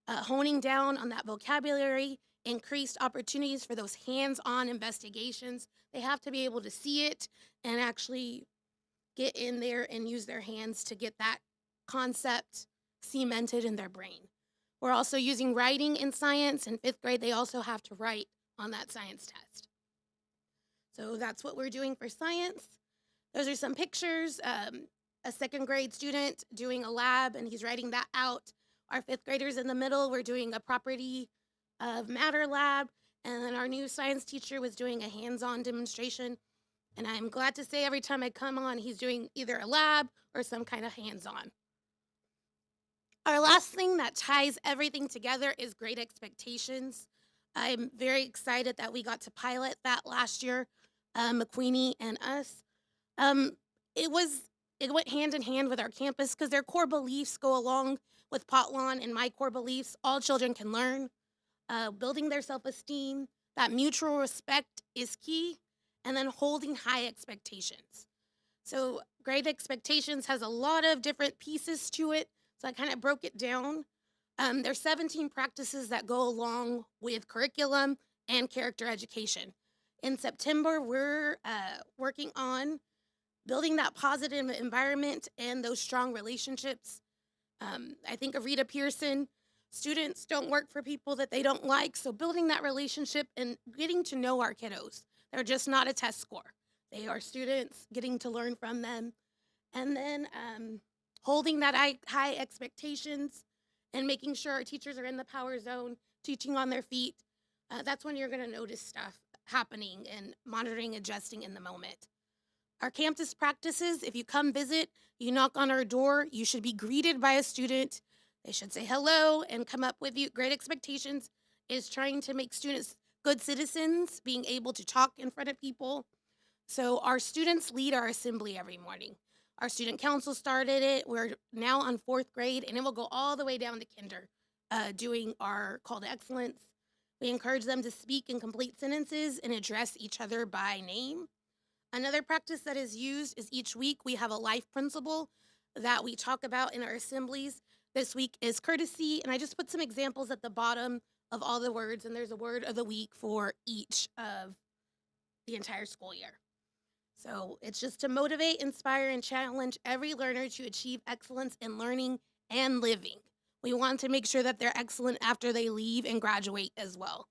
honing down on that vocabulary, increased opportunities for those hands-on investigations. They have to be able to see it and actually get in there and use their hands to get that concept cemented in their brain. We're also using writing in science. In 5th grade, they also have to write on that science test. So that's what we're doing for science. Those are some pictures. A 2nd grade student doing a lab, and he's writing that out. Our 5th graders in the middle, we're doing a property of matter lab, and then our new science teacher was doing a hands-on demonstration. And I'm glad to say every time I come on, he's doing either a lab or some kind of hands-on. Our last thing that ties everything together is Great Expectations. I'm very excited that we got to pilot that last year, McQueenie and us. Um, it went hand in hand with our campus because their core beliefs go along with Potlawn and my core beliefs. All children can learn, building their self-esteem, that mutual respect is key, and then holding high expectations. So Great Expectations has a lot of different pieces to it. So I kind of broke it down. There's 17 practices that go along with curriculum and character education. In September, we're working on building that positive environment and those strong relationships. I think of Rita Pearson, students don't work for people that they don't like. So building that relationship and getting to know our kiddos. They're just not a test score. They are students, getting to learn from them. And then holding that high expectations and making sure our teachers are in the power zone, teaching on their feet. That's when you're gonna notice stuff happening and monitoring, adjusting in the moment. Our campus practices, if you come visit, you knock on our door, you should be greeted by a student. They should say hello and come up with you. Great Expectations is trying to make students good citizens, being able to talk in front of people. So our students lead our assembly every morning. Our student council started it. We're now on 4th grade, and it will go all the way down to kinder, doing our call to excellence. We encourage them to speak in complete sentences and address each other by name. Another practice that is used is each week we have a life principle that we talk about in our assemblies. This week is courtesy, and I just put some examples at the bottom of all the words, and there's a word of the week for each of the entire school year. So it's just to motivate, inspire, and challenge every learner to achieve excellence in learning and living. We want to make sure that they're excellent after they leave and graduate as well.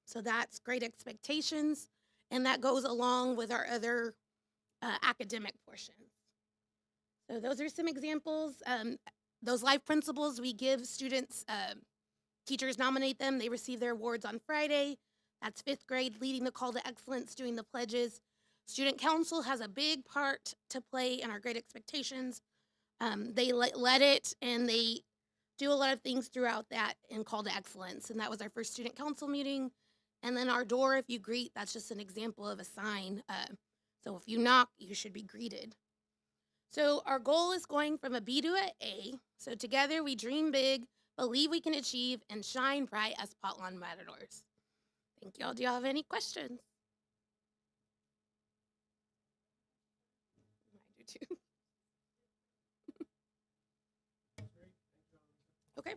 So that's Great Expectations, and that goes along with our other academic portions. So those are some examples. Those life principles we give students, teachers nominate them, they receive their awards on Friday. That's 5th grade, leading the call to excellence, doing the pledges. Student council has a big part to play in our Great Expectations. They led it, and they do a lot of things throughout that in call to excellence. And that was our first student council meeting. And then our door, if you greet, that's just an example of a sign. So if you knock, you should be greeted. So our goal is going from a B to an A. So together we dream big, believe we can achieve, and shine bright as Potlawn Matadors. Thank y'all. Do y'all have any questions? I do too. Okay.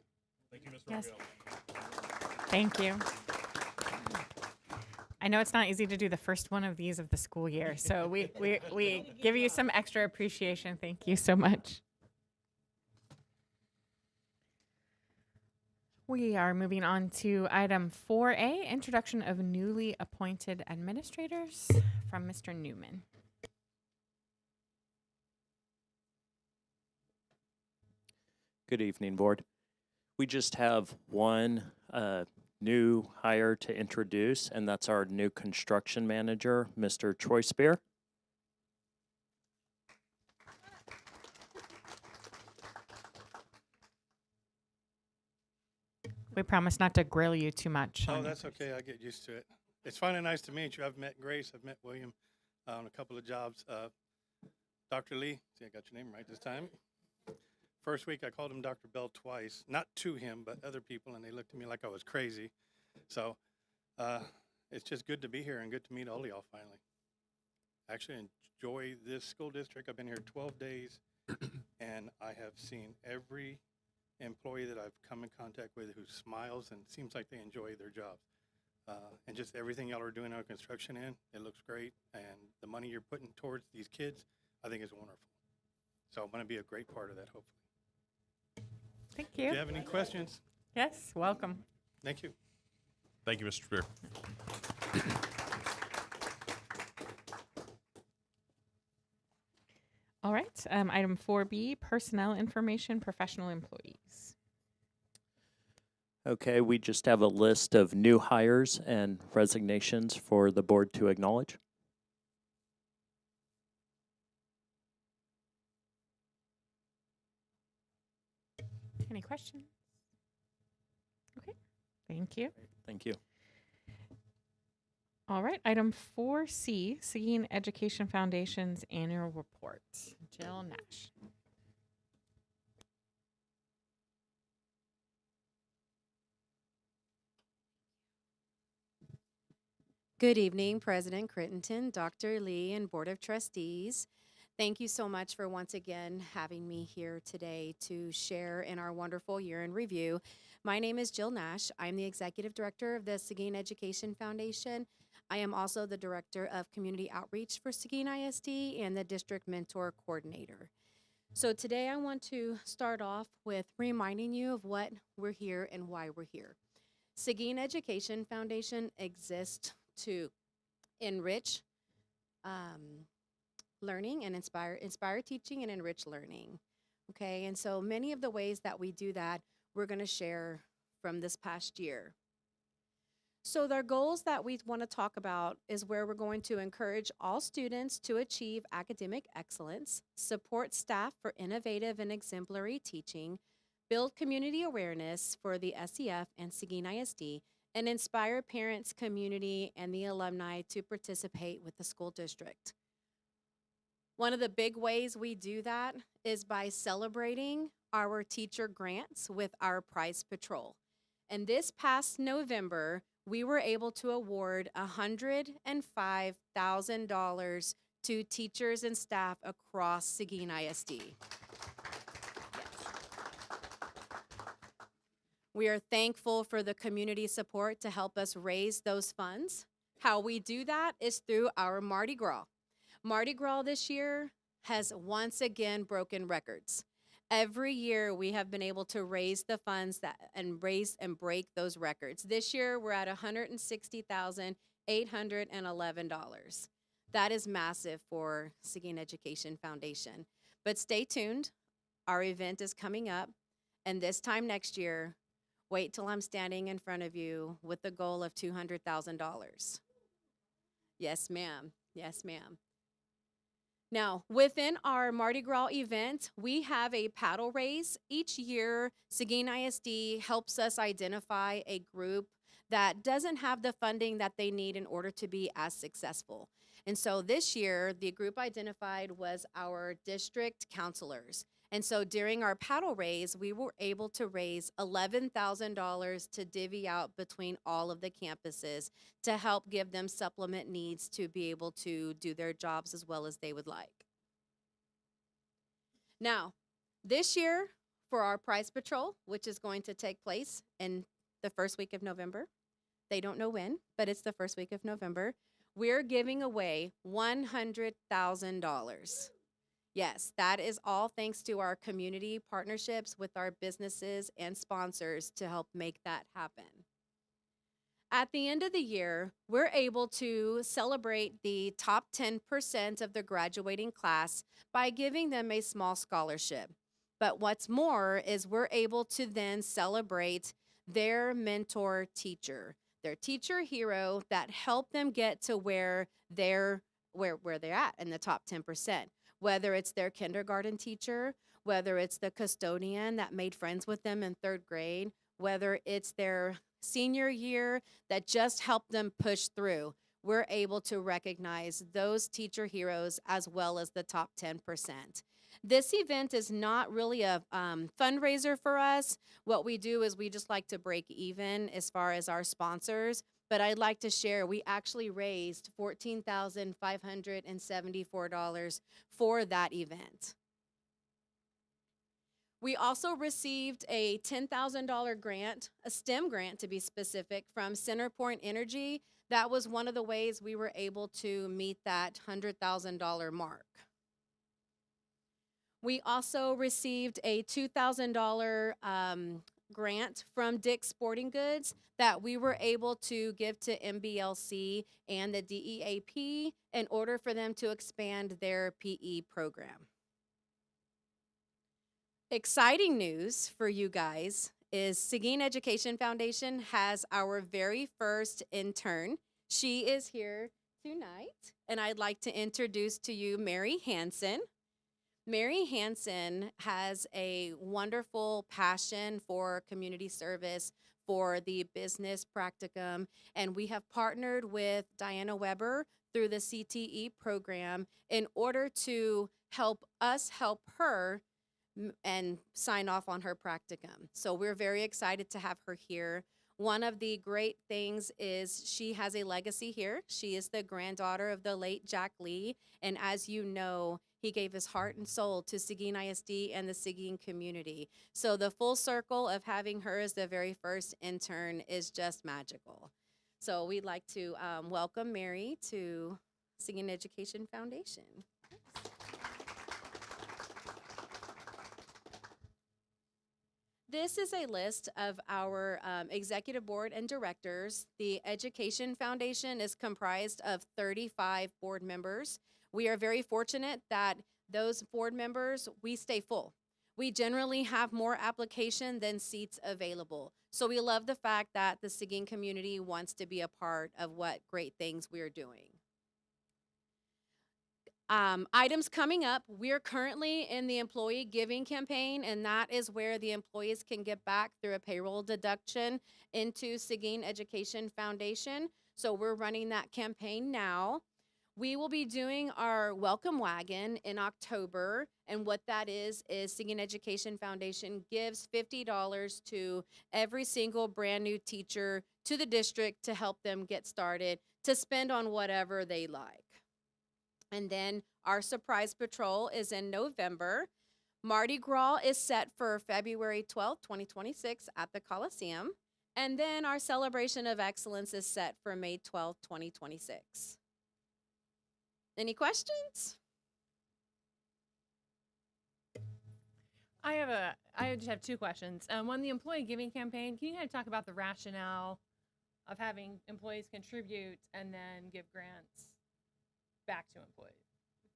Thank you, Ms. Yes. Raphael. Thank you. I know it's not easy to do the first one of these of the school year, so we give you some extra appreciation. Thank you so much. We are moving on to item 4A, introduction of newly appointed administrators from Mr. Newman. Good evening, board. We just have one new hire to introduce, and that's our new construction manager, Mr. Troy Spear. We promise not to grill you too much. Oh, on that's it. okay. I get used to it. It's finally nice to meet you. I've met Grace. I've met William on a couple of jobs. Dr. Lee, see, I got your name right this time. First week, I called him Dr. Bell twice, not to him, but other people, and they looked at me like I was crazy. So it's just good to be here and good to meet all of y'all finally. I actually enjoy this school district. I've been here 12 days, and I have seen every employee that I've come in contact with who smiles and seems like they enjoy their jobs. And just everything y'all are doing our construction in, it looks great. And the money you're putting towards these kids, I think is wonderful. So I'm going to be a great part of that, hopefully. Thank Do you. you have any questions? Yes, welcome. Thank you. Thank you, Mr. Spear. All right, item 4B, personnel information, professional employees. Okay, we just have a list of new hires and resignations for the board to acknowledge. Any questions? Okay, thank you. Thank you. All right, item 4C, Seguin Education Foundation's annual report. Jill Nash. Good evening, President Crittenton, Dr. Lee, and Board of Trustees. Thank you so much for once again having me here today to share in our wonderful year in review. My name is Jill Nash. I'm the Executive Director of the Seguin Education Foundation. I am also the Director of Community Outreach for Seguin ISD and the District Mentor Coordinator. So today I want to start off with reminding you of what we're here and why we're here. Seguin Education Foundation exists to enrich learning and inspire teaching and enrich learning. Okay, and so many of the ways that we do that, we're going to share from this past year. So their goals that we want to talk about is where we're going to encourage all students to achieve academic excellence, support staff for innovative and exemplary teaching, build community awareness for the SEF and Seguin ISD, and inspire parents, community, and the alumni to participate with the school district. One of the big ways we do that is by celebrating our teacher grants with our prize patrol. And this past November, we were able to award $105,000 to teachers and staff across Seguin ISD. We are thankful for the community support to help us raise those funds. How we do that is through our Mardi Gras. Mardi Gras this year has once again broken records. Every year we have been able to raise the funds and break those records. This year we're at $160,811. That is massive for Seguin Education Foundation. But stay tuned. Our event is coming up, and this time next year, wait till I'm standing in front of you with the goal of $200,000. Yes, ma'am. Yes, ma'am. Now, within our Mardi Gras event, we have a paddle race. Each year, Seguin ISD helps us identify a group that doesn't have the funding that they need in order to be as successful. And so this year, the group identified was our district counselors. And so during our paddle raise, we were able to raise $11,000 to divvy out between all of the campuses to help give them supplement needs to be able to do their jobs as well as they would like. Now, this year for our prize patrol, which is going to take place in the first week of November, they don't know when, but it's the first week of November, we're giving away $100,000. Yes, that is all thanks to our community partnerships with our businesses and sponsors to help make that happen. At the end of the year, we're able to celebrate the top 10% of the graduating class by giving them a small scholarship. But what's more is we're able to then celebrate their mentor teacher, their teacher hero that helped them get to where they're at in the top 10%. Whether it's their kindergarten teacher, whether it's the custodian that made friends with them in 3rd grade, whether it's their senior year that just helped them push through, we're able to recognize those teacher heroes as well as the top 10%. This event is not really a fundraiser for us. What we do is we just like to break even as far as our sponsors. But I'd like to share, we actually raised $14,574 for that event. We also received a $10,000 grant, a STEM grant to be specific, from CenterPoint Energy. That was one of the ways we were able to meet that $100,000 mark. We also received a $2,000 grant from Dick's Sporting Goods that we were able to give to MBLC and the DEAP in order for them to expand their PE program. Exciting news for you guys is Seguin Education Foundation has our very first intern. She is here tonight, and I'd like to introduce to you Mary Hansen. Mary Hansen has a wonderful passion for community service, for the business practicum, and we have partnered with Diana Weber through the CTE program in order to help us help her and sign off on her practicum. So we're very excited to have her here. One of the great things is she has a legacy here. She is the granddaughter of the late Jack Lee, and as you know, he gave his heart and soul to Seguin ISD and the Seguin community. So the full circle of having her as the very first intern is just magical. So we'd like to welcome Mary to Seguin Education Foundation. This is a list of our executive board and directors. The Education Foundation is comprised of 35 board members. We are very fortunate that those board members, we stay full. We generally have more application than seats available. So we love the fact that the Seguin community wants to be a part of what great things we're doing. Items coming up, we're currently in the employee giving campaign, and that is where the employees can get back through a payroll deduction into Seguin Education Foundation. So we're running that campaign now. We will be doing our welcome wagon in October, and what that is Seguin Education Foundation gives $50 to every single brand new teacher to the district to help them get started, to spend on whatever they like. And then our surprise patrol is in November. Mardi Gras is set for February 12th, 2026 at the Coliseum. And then our celebration of excellence is set for May 12th, 2026. Any questions? I just have two questions. One, the employee giving campaign, can you kind of talk about the rationale of having employees contribute and then give grants back to employees,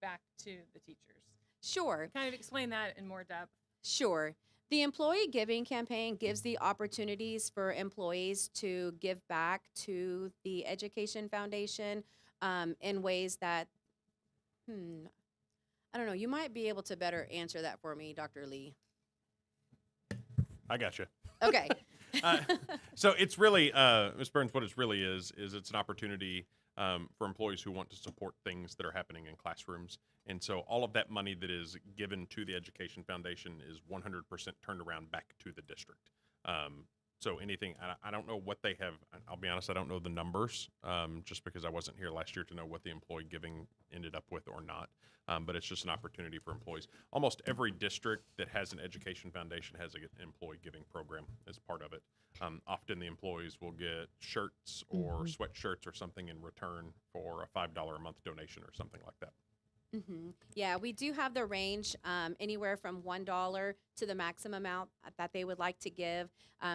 back to the teachers? Sure. Kind of explain that in more depth. Sure. The employee giving campaign gives the opportunities for employees to give back to the Education Foundation in ways that, I don't know, you might be able to better answer that for me, Dr. Lee. I got you. Okay. So it's really, Ms. Burns, what it really is it's an opportunity for employees who want to support things that are happening in classrooms. And so all of that money that is given to the Education Foundation is 100% turned around back to the district. So anything, I don't know what they have, I'll be honest, I don't know the numbers, just because I wasn't here last year to know what the employee giving ended up with or not. But it's just an opportunity for employees. Almost every district that has an Education Foundation has an employee giving program as part of it. Often the employees will get shirts or sweatshirts or something in return for a $5 a month donation or something like that. Yeah, we do have the range anywhere from $1 to the maximum amount that they would like to give.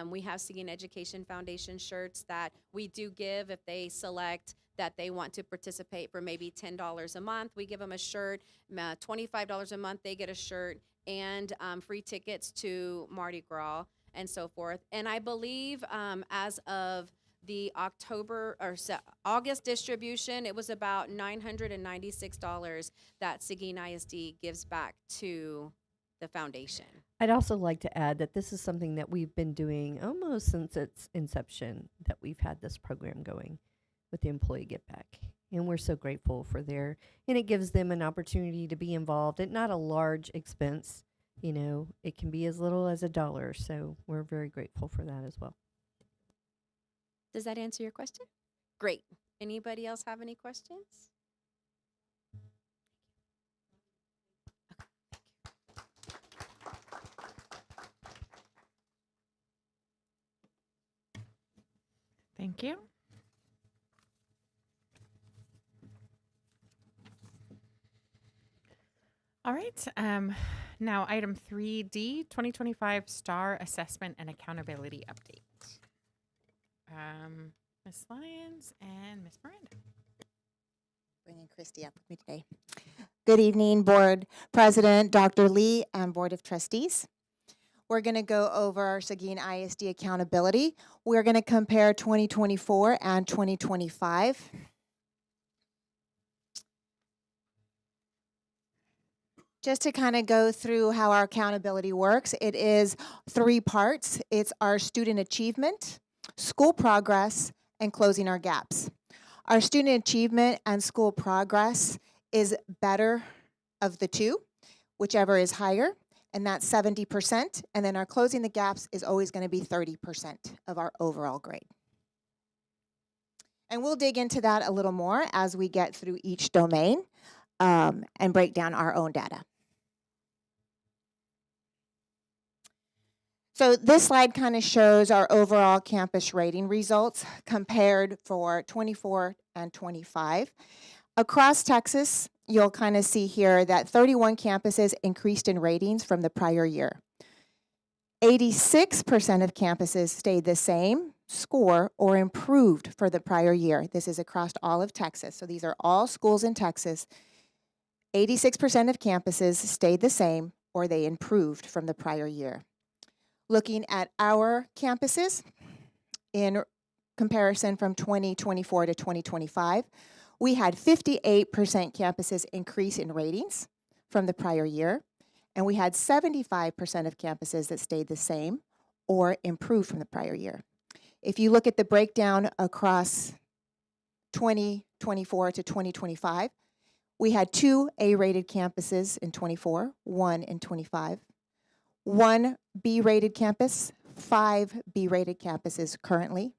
We have Seguin Education Foundation shirts that we do give if they select that they want to participate for maybe $10 a month. We give them a shirt, $25 a month, they get a shirt, and free tickets to Mardi Gras and so forth. And I believe as of the August distribution, it was about $996 that Seguin ISD gives back to the foundation. I'd also like to add that this is something that we've been doing almost since its inception, that we've had this program going with the employee get back. And we're so grateful for and it gives them an opportunity to be involved at not a large expense. You know, it can be as little as $1. So we're very grateful for that as well. Does that answer your question? Great. Anybody else have any questions? Thank you. All right. Now, item 3D, 2025 STAR Assessment and Accountability Update. Ms. Lyons and Ms. Miranda. Bringing Christy up with me today. Good evening, Board President, Dr. Lee, and Board of Trustees. We're going to go over our Seguin ISD accountability. We're going to compare 2024 and 2025. Just to kind of go through how our accountability works, it is 3 parts. It's our student achievement, school progress, and closing our gaps. Our student achievement and school progress is better of the two, whichever is higher, and that's 70%. And then our closing the gaps is always going to be 30% of our overall grade. And we'll dig into that a little more as we get through each domain and break down our own data. So this slide kind of shows our overall campus rating results compared for 24 and 25. Across Texas, you'll kind of see here that 31 campuses increased in ratings from the prior year. 86% of campuses stayed the same score or improved for the prior year. This is across all of Texas. So these are all schools in Texas. 86% of campuses stayed the same or they improved from the prior year. Looking at our campuses in comparison from 2024 to 2025, we had 58% campuses increase in ratings from the prior year, and we had 75% of campuses that stayed the same or improved from the prior year. If you look at the breakdown across 2024 to 2025, we had 2 A-rated campuses in 24, 1 in 25. 1 B-rated campus, 5 B-rated campuses currently.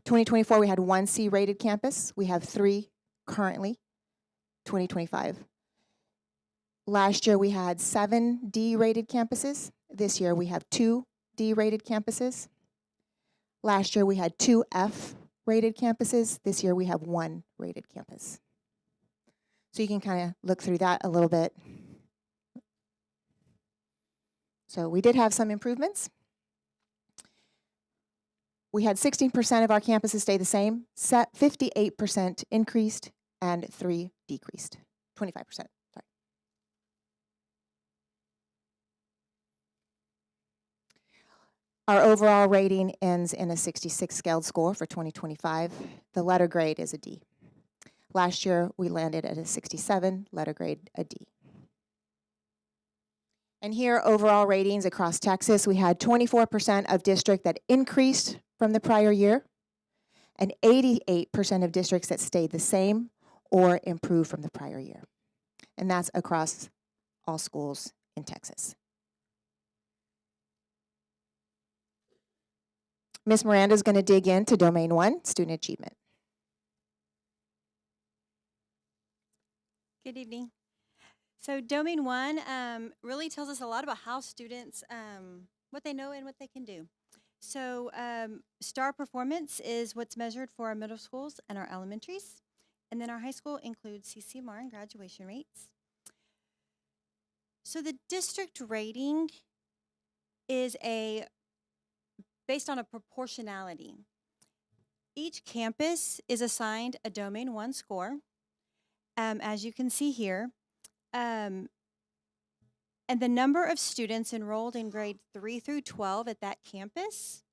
2024, we had 1 C-rated campus. We have 3 currently, 2025. Last year, we had 7 D-rated campuses. This year, we have 2 D-rated campuses. Last year, we had 2 F-rated campuses. This year, we have 1 rated campus. So you can kind of look through that a little bit. So we did have some improvements. We had 16% of our campuses stay the same, 58% increased, and 3 decreased, 25%, sorry. Our overall rating ends in a 66 scaled score for 2025. The letter grade is a D. Last year, we landed at a 67, letter grade a D. And here, overall ratings across Texas, we had 24% of district that increased from the prior year, and 88% of districts that stayed the same or improved from the prior year. And that's across all schools in Texas. Ms. Miranda is going to dig into Domain 1, Student Achievement. Good evening. So Domain 1 really tells us a lot about how students, what they know and what they can do. So STAR performance is what's measured for our middle schools and our elementaries. And then our high school includes CCMR and graduation rates. So the district rating is based on a proportionality. Each campus is assigned a Domain 1 score, as you can see here. And the number of students enrolled in grade 3 through 12 at that campus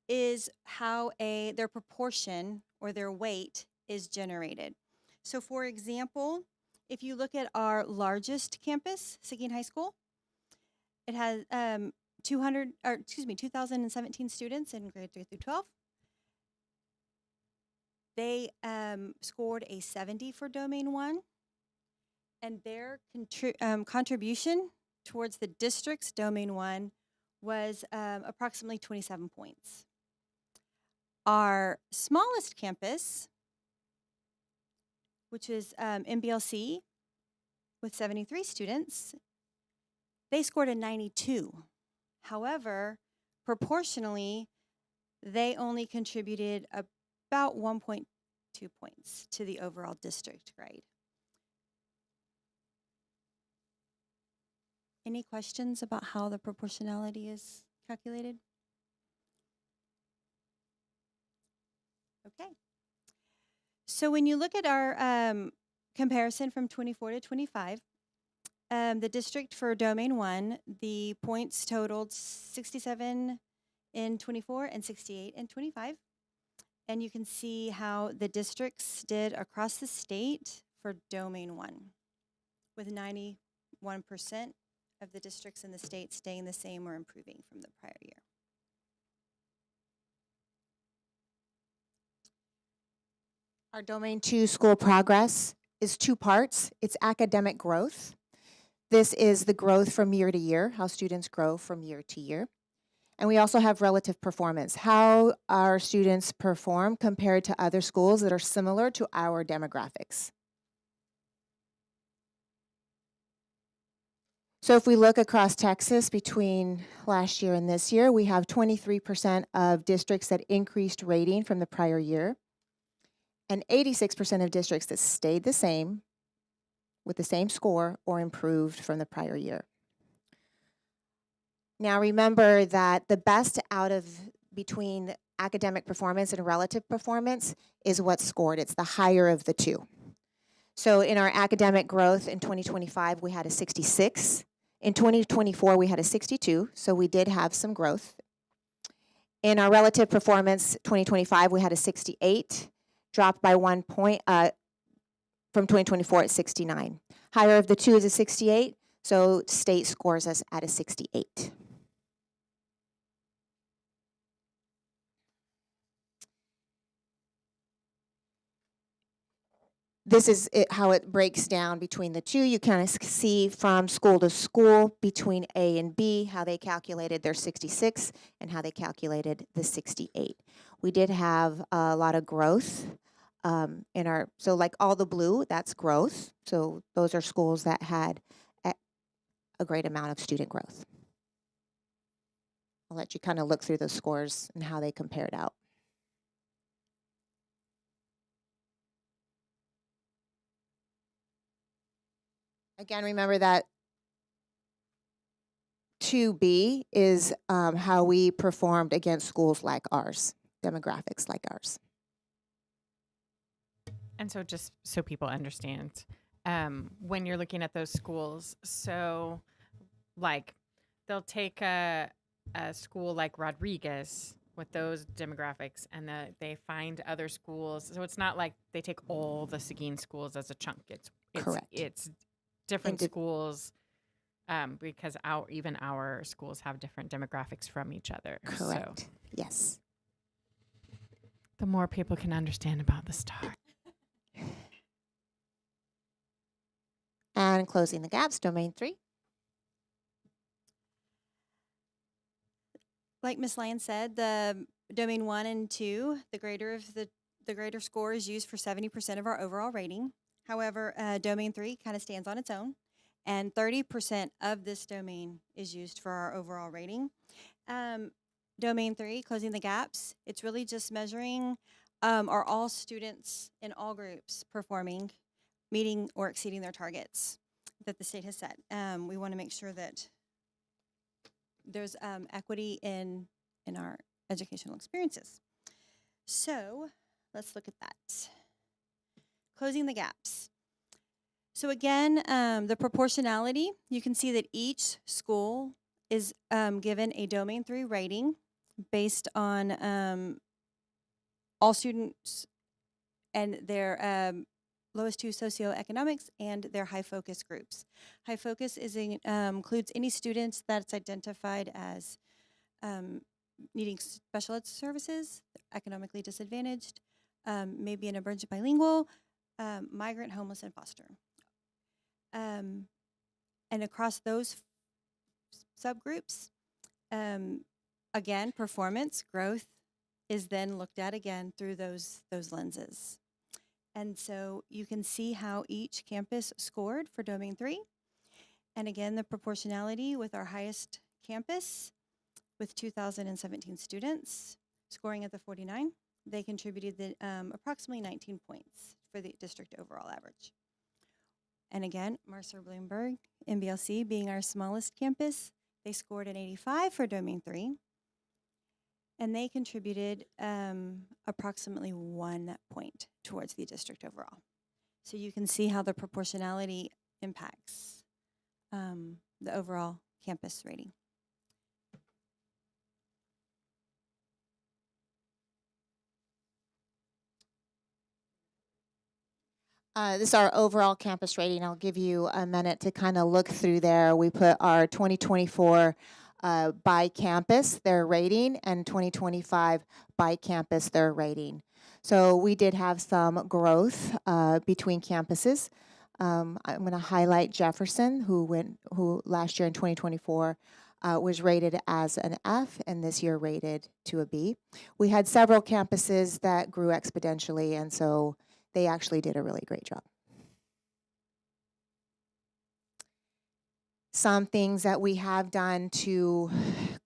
is how their proportion or their weight is generated. So for example, if you look at our largest campus, Seguin High School, it has 2,017 students in grade 3 through 12. They scored a 70 for Domain 1. And their contribution towards the district's Domain 1 was approximately 27 points. Our smallest campus, which is MBLC, with 73 students, they scored a 92. However, proportionally, they only contributed about 1.2 points to the overall district grade. Any questions about how the proportionality is calculated? Okay. So when you look at our comparison from 24 to 25, the district for Domain 1, the points totaled 67 in 24 and 68 in 25. And you can see how the districts did across the state for Domain 1 with 91% 91% of the districts in the state staying the same or improving from the prior year. Our Domain 2 school progress is two parts. It's academic growth. This is the growth from year to year, how students grow from year to year. And we also have relative performance, how our students perform compared to other schools that are similar to our demographics. So if we look across Texas between last year and this year, we have 23% of districts that increased rating from the prior year, and 86% of districts that stayed the same with the same score or improved from the prior year. Now remember that the best out of between academic performance and relative performance is what's scored. It's the higher of the two. So in our academic growth in 2025, we had a 66. In 2024, we had a 62, so we did have some growth. In our relative performance, 2025, we had a 68, dropped by 1 point from 2024 at 69. Higher of the two is a 68, so state scores us at a 68. This is how it breaks down between the two. You kind of see from school to school between A and B how they calculated their 66 and how they calculated the 68. We did have a lot of growth in our, so like all the blue, that's growth. So those are schools that had a great amount of student growth. I'll let you kind of look through those scores and how they compared out. Again, remember that 2B is how we performed against schools like ours, demographics like ours. And so just so people understand, when you're looking at those schools, so like they'll take a school like Rodriguez with those demographics and they find other schools. So it's not like they take all the Seguin schools as a chunk. It's correct. It's different schools because even our schools have different demographics from each other. Correct. So yes. The more people can understand about the star. And closing the gaps, Domain 3. Like Ms. Lyon said, the Domain 1 and 2, the greater score is used for 70% of our overall rating. However, Domain 3 kind of stands on its own, and 30% of this domain is used for our overall rating. Domain 3, closing the gaps, it's really just measuring are all students in all groups performing, meeting or exceeding their targets that the state has set. We want to make sure that there's equity in our educational experiences. So let's look at that. Closing the gaps. So again, the proportionality, you can see that each school is given a Domain 3 rating based on all students and their lowest two socioeconomics and their high focus groups. High focus includes any students that's identified as needing special ed services, economically disadvantaged, maybe an emergent bilingual, migrant, homeless, and foster. And across those subgroups, again, performance, growth is then looked at again through those lenses. And so you can see how each campus scored for Domain 3. And again, the proportionality with our highest campus with 2,017 students scoring at the 49. They contributed approximately 19 points for the district overall average. And again, Mercer-Bloomberg, MBLC being our smallest campus, they scored an 85 for Domain 3. And they contributed approximately 1 point towards the district overall. So you can see how the proportionality impacts the overall campus rating. This is our overall campus rating. I'll give you a minute to kind of look through there. We put our 2024 by campus, their rating, and 2025 by campus, their rating. So we did have some growth between campuses. I'm going to highlight Jefferson, who last year in 2024 was rated as an F, and this year rated to a B. We had several campuses that grew exponentially, and so they actually did a really great job. Some things that we have done to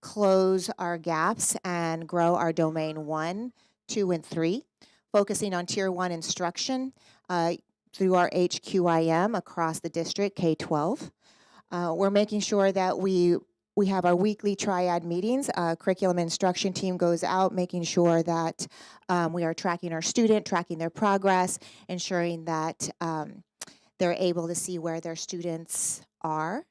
close our gaps and grow our domain 1, 2, and 3, focusing on Tier 1 instruction through our HQIM across the district, K-12. We're making sure that we have our weekly triad meetings. Curriculum instruction team goes out, making sure that we are tracking our student, tracking their progress, ensuring that they're able to see where their students are,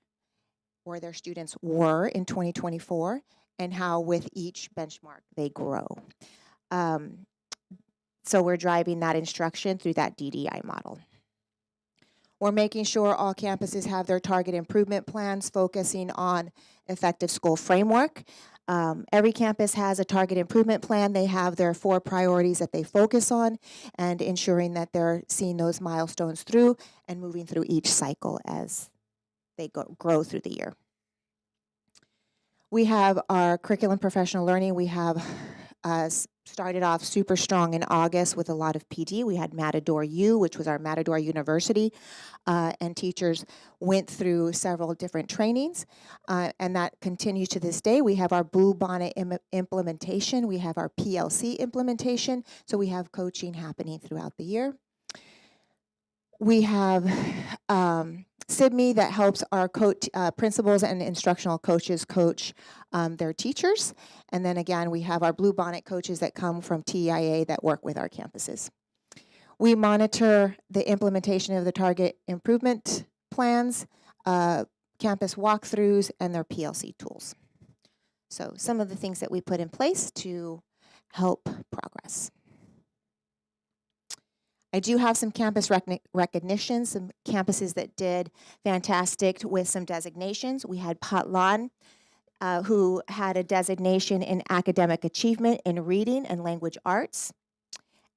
where their students were in 2024, and how with each benchmark they grow. So we're driving that instruction through that DDI model. We're making sure all campuses have their target improvement plans, focusing on effective school framework. Every campus has a target improvement plan. They have their 4 priorities that they focus on, and ensuring that they're seeing those milestones through and moving through each cycle as they grow through the year. We have our curriculum professional learning. We have started off super strong in August with a lot of PD. We had Matador U, which was our Matador University, and teachers went through several different trainings, and that continues to this day. We have our Blue Bonnet implementation. We have our PLC implementation, so we have coaching happening throughout the year. We have SIBME that helps our principals and instructional coaches coach their teachers. And then again, we have our Blue Bonnet coaches that come from TIA that work with our campuses. We monitor the implementation of the target improvement plans, campus walkthroughs, and their PLC tools. So some of the things that we put in place to help progress. I do have some campus recognition, some campuses that did fantastic with some designations. We had Patlan, who had a designation in academic achievement in reading and language arts,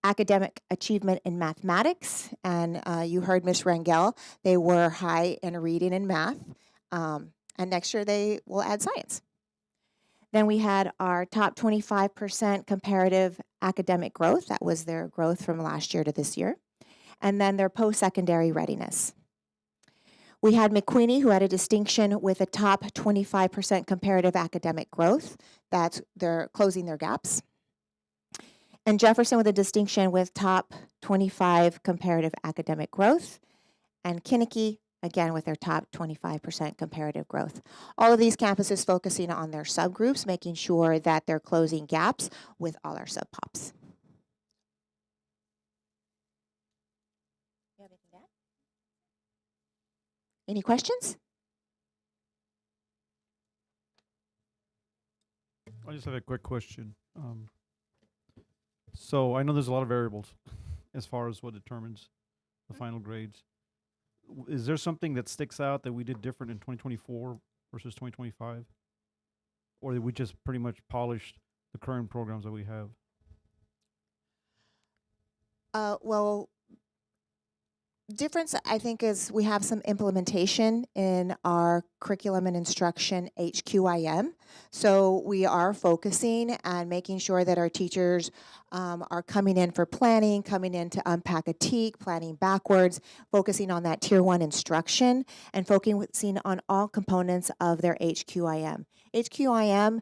academic achievement in mathematics, and you heard Ms. Rangel, they were high in reading and math, and next year they will add science. Then we had our top 25% comparative academic growth. That was their growth from last year to this year. And then their post-secondary readiness. We had McQueenie, who had a distinction with a top 25% comparative academic growth. That's they're closing their gaps. And Jefferson with a distinction with top 25 comparative academic growth. And Kinnicky, again, with their top 25% comparative growth. All of these campuses focusing on their subgroups, making sure that they're closing gaps with all our sub-pops. Any questions? I just have a quick question. So I know there's a lot of variables as far as what determines the final grades. Is there something that sticks out that we did different in 2024 versus 2025? Or did we just pretty much polish the current programs that we have? Well, difference, I think, is we have some implementation in our curriculum and instruction HQIM. So we are focusing and making sure that our teachers are coming in for planning, coming in to unpack a TEAC, planning backwards, focusing on that Tier 1 instruction, and focusing on all components of their HQIM. HQIM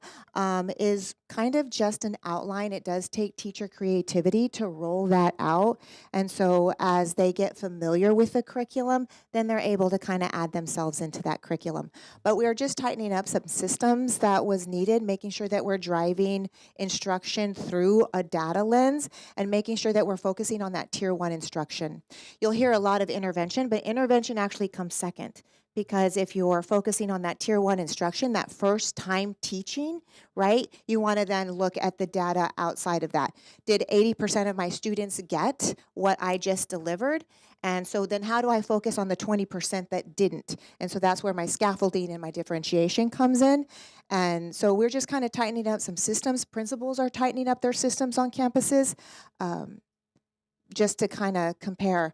is kind of just an outline. It does take teacher creativity to roll that out. And so as they get familiar with the curriculum, then they're able to kind of add themselves into that curriculum. But we are just tightening up some systems that was needed, making sure that we're driving instruction through a data lens and making sure that we're focusing on that Tier 1 instruction. You'll hear a lot of intervention, but intervention actually comes second, because if you're focusing on that tier 1 instruction, that first time teaching, right, you want to then look at the data outside of that. Did 80% of my students get what I just delivered? And so then how do I focus on the 20% that didn't? And so that's where my scaffolding and my differentiation comes in. And so we're just kind of tightening up some systems. Principals are tightening up their systems on campuses, just to kind of compare.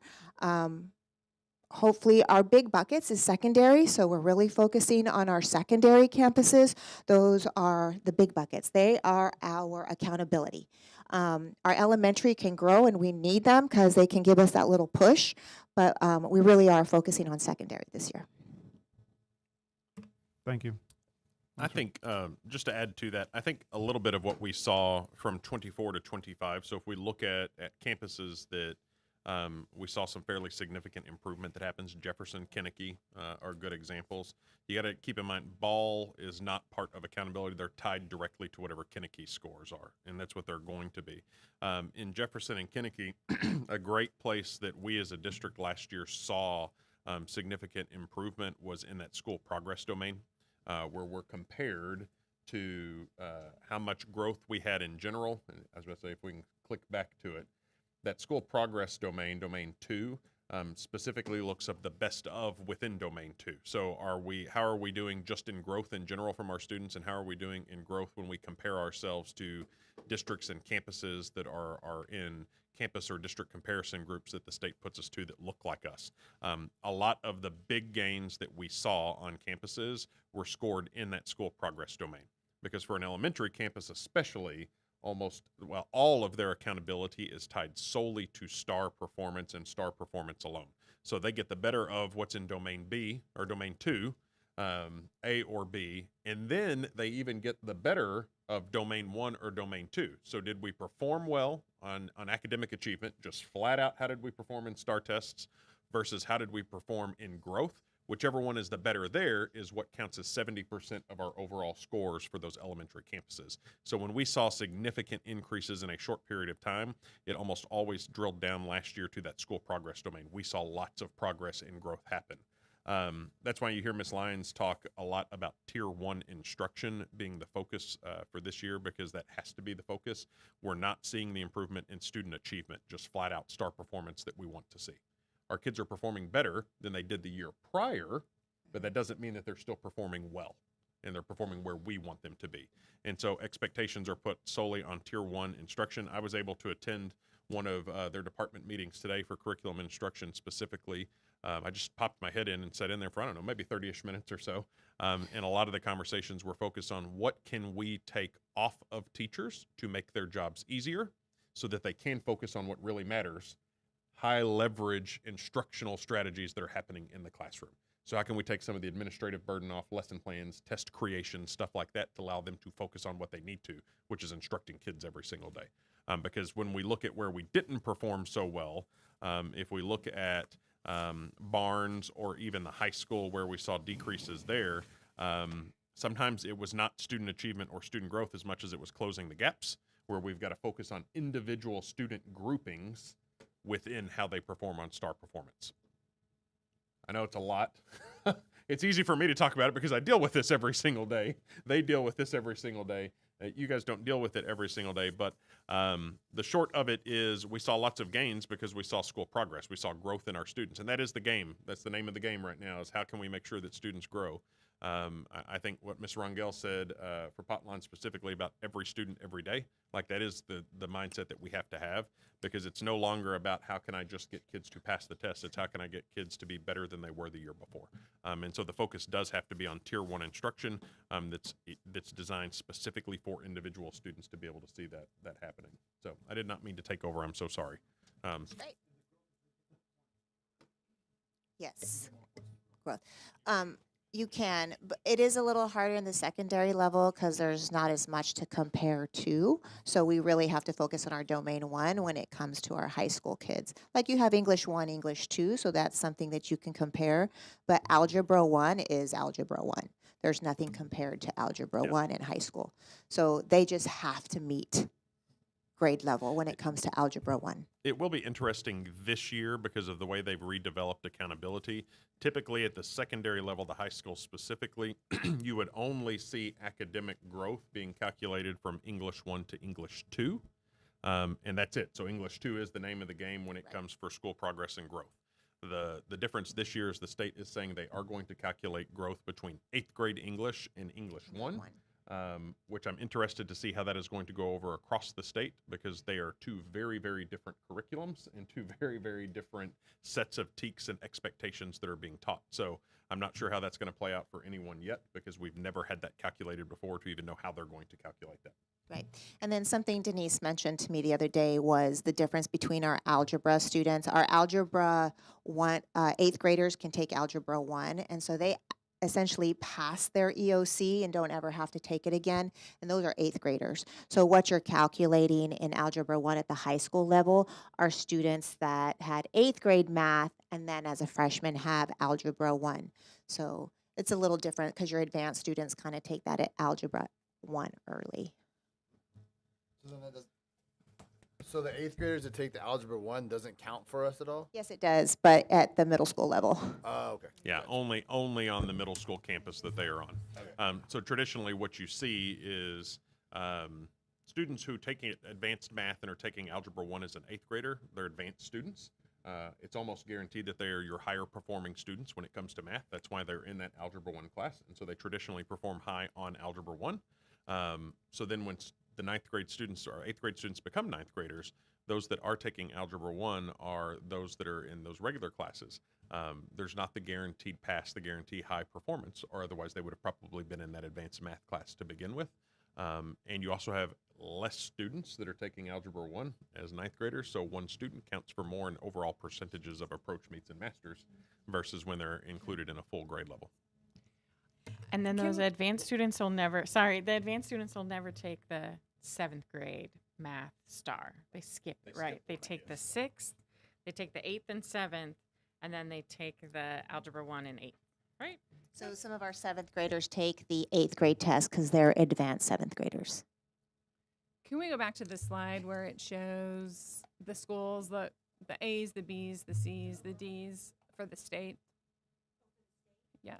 Hopefully our big buckets is secondary, so we're really focusing on our secondary campuses. Those are the big buckets. They are our accountability. Our elementary can grow, and we need them because they can give us that little push, but we really are focusing on secondary this year. Thank you. I think, just to add to that, I think a little bit of what we saw from 24 to 25, so if we look at campuses that we saw some fairly significant improvement that happens. Jefferson, Kinnicky are good examples. You got to keep in mind, ball is not part of accountability. They're tied directly to whatever Kinnicky scores are, and that's what they're going to be. In Jefferson and Kinnicky, a great place that we as a district last year saw significant improvement was in that school progress domain, where we're compared to how much growth we had in general. And I was going to say, if we can click back to it, that school progress domain, domain 2, specifically looks up the best of within domain 2. So how are we doing just in growth in general from our students, and how are we doing in growth when we compare ourselves to districts and campuses that are in campus or district comparison groups that the state puts us to that look like us. A lot of the big gains that we saw on campuses were scored in that school progress domain, because for an elementary campus especially, all of their accountability is tied solely to star performance and star performance alone. So they get the better of what's in domain B or domain 2, A or B, and then they even get the better of domain 1 or domain 2. So did we perform well on academic achievement, just flat out how did we perform in star tests, versus how did we perform in growth? Whichever one is the better there is what counts as 70% of our overall scores for those elementary campuses. So when we saw significant increases in a short period of time, it almost always drilled down last year to that school progress domain. We saw lots of progress and growth happen. That's why you hear Ms. Lyons talk a lot about Tier 1 instruction being the focus for this year, because that has to be the focus. We're not seeing the improvement in student achievement, just flat out star performance that we want to see. Our kids are performing better than they did the year prior, but that doesn't mean that they're still performing well, and they're performing where we want them to be. And so expectations are put solely on Tier 1 instruction. I was able to attend one of their department meetings today for curriculum instruction specifically. I just popped my head in and sat in there for, I don't know, maybe 30-ish minutes or so. And a lot of the conversations were focused on what can we take off of teachers to make their jobs easier so that they can focus on what really matters, high leverage instructional strategies that are happening in the classroom. So how can we take some of the administrative burden off, lesson plans, test creation, stuff like that, to allow them to focus on what they need to, which is instructing kids every single day. Because when we look at where we didn't perform so well, if we look at Barnes or even the high school where we saw decreases there, sometimes it was not student achievement or student growth as much as it was closing the gaps, where we've got to focus on individual student groupings within how they perform on star performance. I know it's a lot. It's easy for me to talk about it because I deal with this every single day. They deal with this every single day. You guys don't deal with it every single day, but the short of it is we saw lots of gains because we saw school progress. We saw growth in our students, and that is the game. That's the name of the game right now, is how can we make sure that students grow. I think what Ms. Rangel said for Potline specifically about every student every day, like that is the mindset that we have to have, because it's no longer about how can I just get kids to pass the test. It's how can I get kids to be better than they were the year before. And so the focus does have to be on Tier 1 instruction that's designed specifically for individual students to be able to see that happening. So I did not mean to take over. I'm so sorry. Great. Yes. Growth. You can, but it is a little harder in the secondary level because there's not as much to compare to. So we really have to focus on our domain 1 when it comes to our high school kids. Like you have English 1, English 2, so that's something that you can compare. But Algebra 1 is Algebra 1. There's nothing compared to Algebra 1 in high school. So they just have to meet grade level when it comes to Algebra 1. It will be interesting this year because of the way they've redeveloped accountability. Typically at the secondary level, the high school specifically, you would only see academic growth being calculated from English 1 to English 2. And that's it. So English 2 is the name of the game when it comes for school progress and growth. The difference this year is the state is saying they are going to calculate growth between 8th grade English and English 1. Which I'm interested to see how that is going to go over across the state because they are two very, very different curriculums and two very, very different sets of TEKS and expectations that are being taught. So I'm not sure how that's going to play out for anyone yet because we've never had that calculated before to even know how they're going to calculate that. Right. And then something Denise mentioned to me the other day was the difference between our algebra students. Our algebra 1, 8th graders can take algebra 1, and so they essentially pass their EOC and don't ever have to take it again, and those are 8th graders. So what you're calculating in Algebra 1 at the high school level are students that had 8th grade math and then as a freshman have Algebra 1. So it's a little different because your advanced students kind of take that at Algebra 1 early. So the 8th graders that take the Algebra 1 doesn't count for us at all? Yes, it does, but at the middle school level. Oh, okay. Yeah, only on the middle school campus that they are on. Okay. So traditionally, what you see is students who take advanced math and are taking Algebra 1 as an 8th grader, they're advanced students. It's almost guaranteed that they are your higher performing students when it comes to math. That's why they're in that Algebra 1 class, and so they traditionally perform high on Algebra 1. So then when the 9th grade students or 8th grade students become 9th graders, those that are taking Algebra 1 are those that are in those regular classes. There's not the guaranteed pass, the guaranteed high performance, or otherwise they would have probably been in that advanced math class to begin with. And you also have less students that are taking Algebra 1 as 9th graders, so one student counts for more in overall percentages of approach meets and masters versus when they're included in a full grade level. And then those advanced students will never, the advanced students will never take the 7th grade math star. They skip it, right? They take the 6th, they take the 8th and 7th, and then they take the Algebra 1 and 8th, right? So some of our 7th graders take the 8th grade test because they're advanced 7th graders. Can we go back to the slide where it shows the schools, the A's, the B's, the C's, the D's for the state? Yes.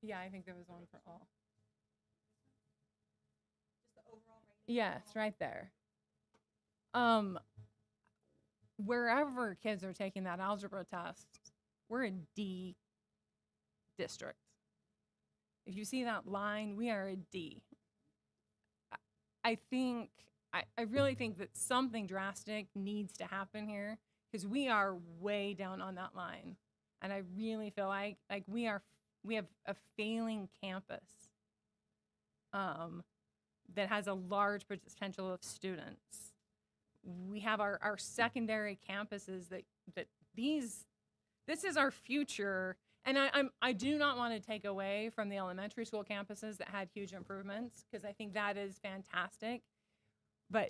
Yeah, I think there was one for all. Yes, right there. Wherever kids are taking that algebra test, we're a D district. If you see that line, we are a D. I really think that something drastic needs to happen here because we are way down on that line. And I really feel like we have a failing campus that has a large potential of students. We have our secondary campuses that this is our future. And I do not want to take away from the elementary school campuses that had huge improvements because I think that is fantastic. But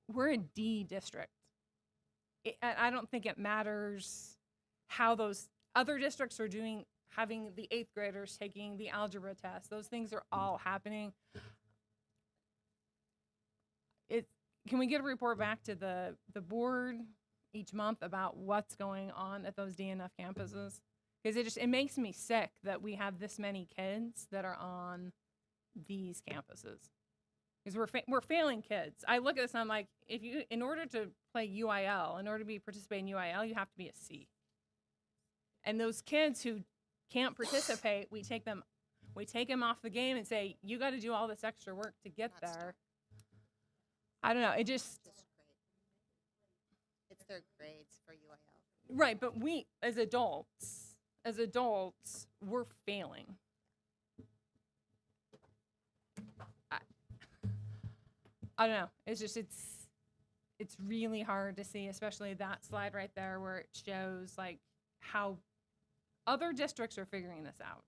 we're a D district. I don't think it matters how those other districts are doing, having the 8th graders taking the algebra test. Those things are all happening. Can we get a report back to the board each month about what's going on at those DNF campuses? Because it makes me sick that we have this many kids that are on these campuses. Because we're failing kids. I look at this and I'm like, in order to play UIL, in order to participate in UIL, you have to be a C. And those kids who can't participate, we take them off the game and say, you got to do all this extra work to get there. I don't know. It's their grades for UIL. Right, but we as adults, we're failing. I don't know. It's really hard to see, especially that slide right there where it shows like how other districts are figuring this out.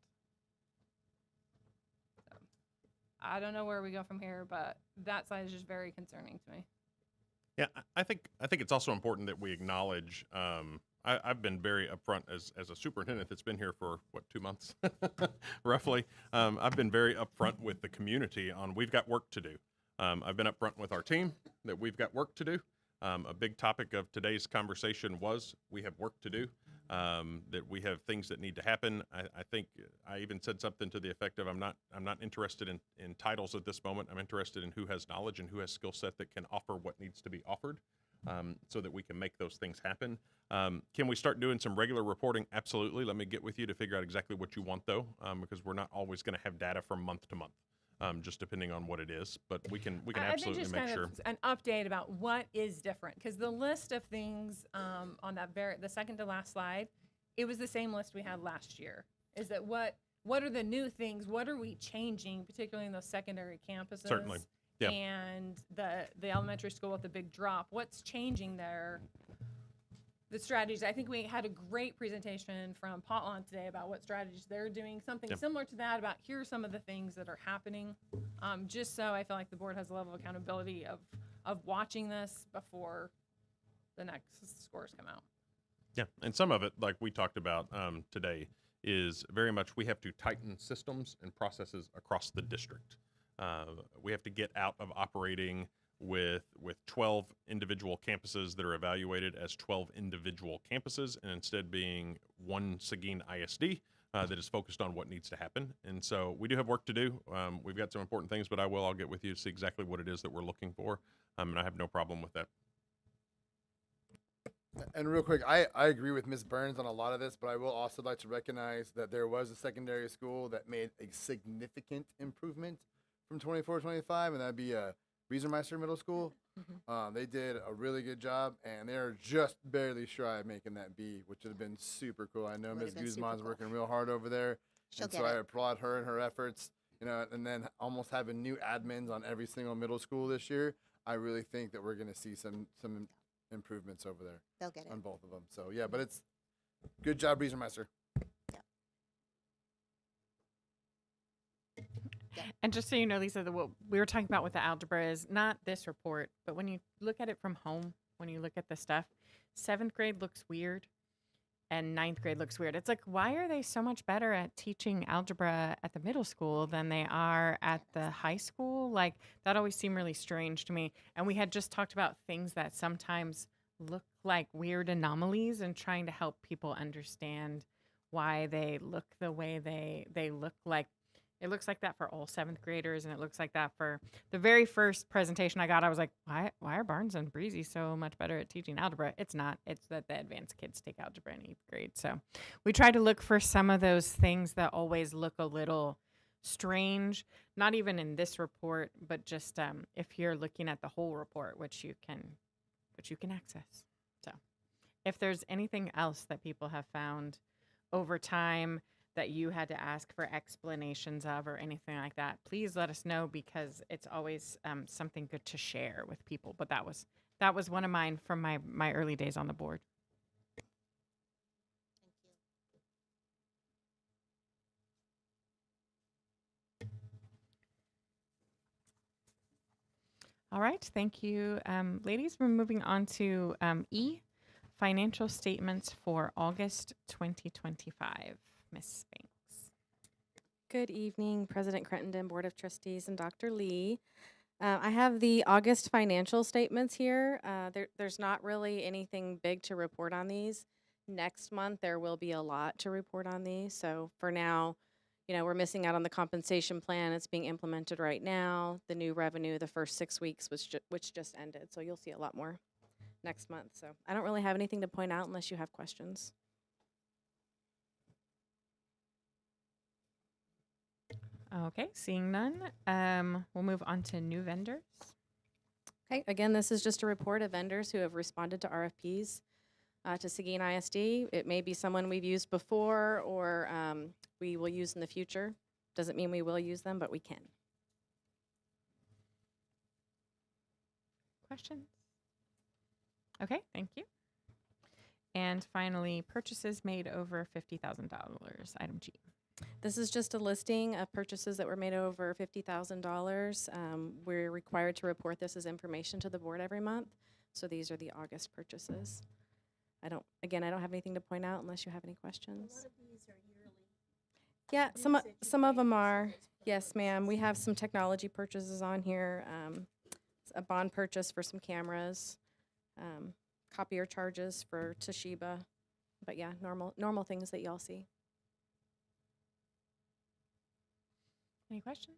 So, I don't know where we go from here, but that slide is just very concerning to me. Yeah, I think it's also important that we acknowledge I've been very upfront as a superintendent that's been here for, what, 2 months, roughly. I've been very upfront with the community on we've got work to do. I've been upfront with our team that we've got work to do. A big topic of today's conversation was we have work to do, that we have things that need to happen. I think I even said something to the effect of I'm not interested in titles at this moment. I'm interested in who has knowledge and who has skill set that can offer what needs to be offered, so that we can make those things happen. Can we start doing some regular reporting? Absolutely. Let me get with you to figure out exactly what you want, though, because we're not always going to have data from month to month. Just depending on what it is, but we can absolutely just make kind sure. of an update about what is different, because the list of things on that the second to last slide, it was the same list we had last year. Is that what are the new things? What are we changing, particularly in those secondary campuses? Certainly, yeah. And the elementary school with the big drop. What's changing there? The strategies. I think we had a great presentation from Potlawn today about what strategies they're doing. Something similar to that about here are some of the things that are happening. Just so I feel like the board has a level of accountability of watching this before the next scores come out. Yeah, and some of it, like we talked about today, is very much we have to tighten systems and processes across the district. We have to get out of operating with 12 individual campuses that are evaluated as 12 individual campuses, and instead being one Seguin ISD that is focused on what needs to happen. And so we do have work to do. We've got some important things, but I'll get with you to see exactly what it is that we're looking for, and I have no problem with that. And real quick, I agree with Ms. Burns on a lot of this, but I will also like to recognize that there was a secondary school that made a significant improvement from 24-25, and that'd be Riesermeister Middle School. They did a really good job, and they're just barely shy of making that B, which would have been super cool. I know Ms. Guzman's working real hard over there, and so I applaud her and her efforts. You know, and then almost having new admins on every single middle school this year, I really think that we're going to see some improvements over there. They'll get it on both of them. So yeah, but it's good job, Riesermeister. And just so you know, Lisa, what we were talking about with the algebra is not this report, but when you look at it from home, when you look at the stuff, 7th grade looks weird and 9th grade looks weird. It's like, why are they so much better at teaching algebra at the middle school than they are at the high school? Like, that always seemed really strange to me. And we had just talked about things that sometimes look like weird anomalies and trying to help people understand why they look the way they look. Like, it looks like that for all 7th graders, and it looks like that for the very first presentation I got. I was like, why are Barnes and Breezy so much better at teaching algebra? It's not. It's that the advanced kids take algebra in 8th grade. So we try to look for some of those things that always look a little strange, not even in this report, but just if you're looking at the whole report, which you can access. So if there's anything else that people have found over time that you had to ask for explanations of or anything like that, please let us know, because it's always something good to share with people. But that was one of mine from my early days on the board. All right, thank you, ladies. We're moving on to E, financial statements for August 2025. Ms. Banks. Good evening, President Crittenden, Board of Trustees, and Dr. Lee. I have the August financial statements here. There's not really anything big to report on these. Next month, there will be a lot to report on these. So for now, we're missing out on the compensation plan. It's being implemented right now. The new revenue, the first 6 weeks, which just ended. So you'll see a lot more next month. So I don't really have anything to point out unless you have questions. Okay, seeing none, we'll move on to new vendors. Okay, again, this is just a report of vendors who have responded to RFPs to Seguin ISD. It may be someone we've used before or we will use in the future. Doesn't mean we will use them, but we can. Questions? Okay, thank you. And finally, purchases made over $50,000, item G. This is just a listing of purchases that were made over $50,000. We're required to report this as information to the board every month. So these are the August purchases. I don't have anything to point out unless you have any questions. Yeah, some of them are. Yes, ma'am. We have some technology purchases on here. A bond purchase for some cameras, copier charges for Toshiba. But yeah, normal things that y'all see. Any questions?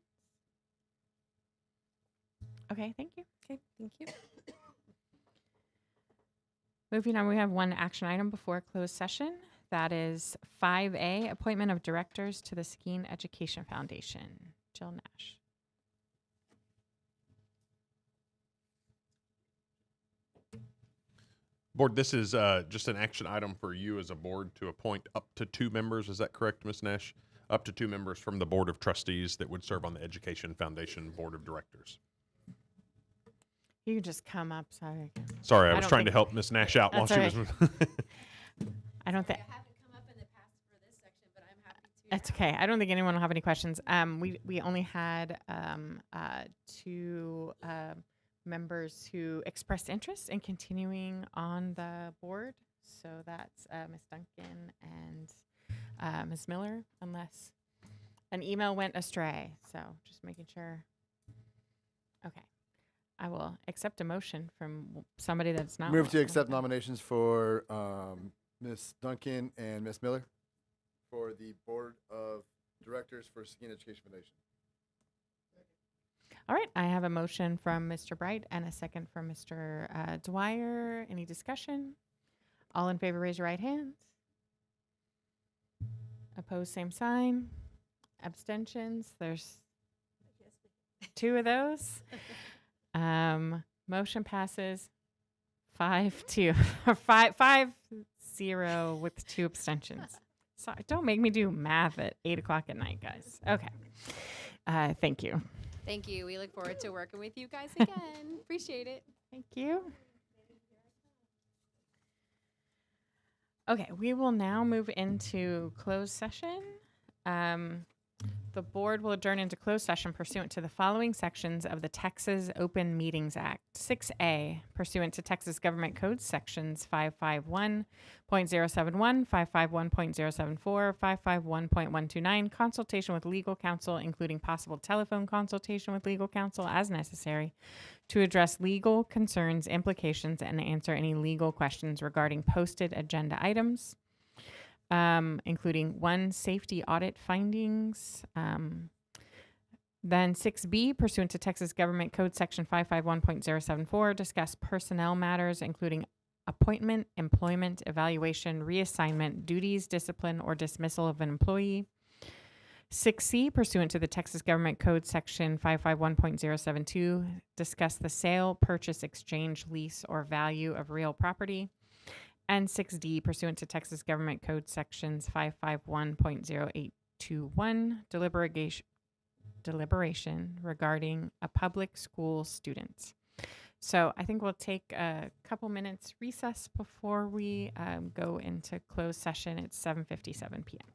Okay, thank you. Okay, thank you. Moving on, we have one action item before closed session. That is 5A, appointment of directors to the Seguin Education Foundation. Jill Nash. Board, this is just an action item for you as a board to appoint up to 2 members. Is that correct, Ms. Nash? Up to 2 members from the Board of Trustees that would serve on the Education Foundation Board of Directors. You can just come up. Sorry. Sorry, I was trying to help Ms. Nash out while she was. I don't think. That's okay. I don't think anyone will have any questions. We only had 2 members who expressed interest in continuing on the board. So that's Ms. Duncan and Ms. Miller, unless an email went astray. So just making sure. Okay. I will accept a motion from somebody that's not. Move to accept nominations for Ms. Duncan and Ms. Miller for the Board of Directors for Seguin Education Foundation. All right. I have a motion from Mr. Bright and a second from Mr. Dwyer. Any discussion? All in favor, raise your right hands. Opposed, same sign. Abstentions, there's 2 of those. Motion passes 5-0 with 2 abstentions. Sorry, don't make me do math at 8 o'clock at night, guys. Okay. Thank you. Thank you. We look forward to working with you guys again. Appreciate it. Thank you. Okay, we will now move into closed session. The board will adjourn into closed session pursuant to the following sections of the Texas Open Meetings Act. 6A, pursuant to Texas Government Code sections 551.071, 551.074, 551.129, consultation with legal counsel, including possible telephone consultation with legal counsel as necessary, to address legal concerns, implications, and answer any legal questions regarding posted agenda items. Including 1, safety audit findings. Then 6B, pursuant to Texas Government Code Section 551.074, discuss personnel matters, including appointment, employment, evaluation, reassignment, duties, discipline, or dismissal of an employee. 6C, pursuant to the Texas Government Code Section 551.072, discuss the sale, purchase, exchange, lease, or value of real property. And 6D, pursuant to Texas Government Code Sections 551.0821, deliberation regarding a public school student. So I think we'll take a couple minutes recess before we go into closed session. It's 7:57 p.m.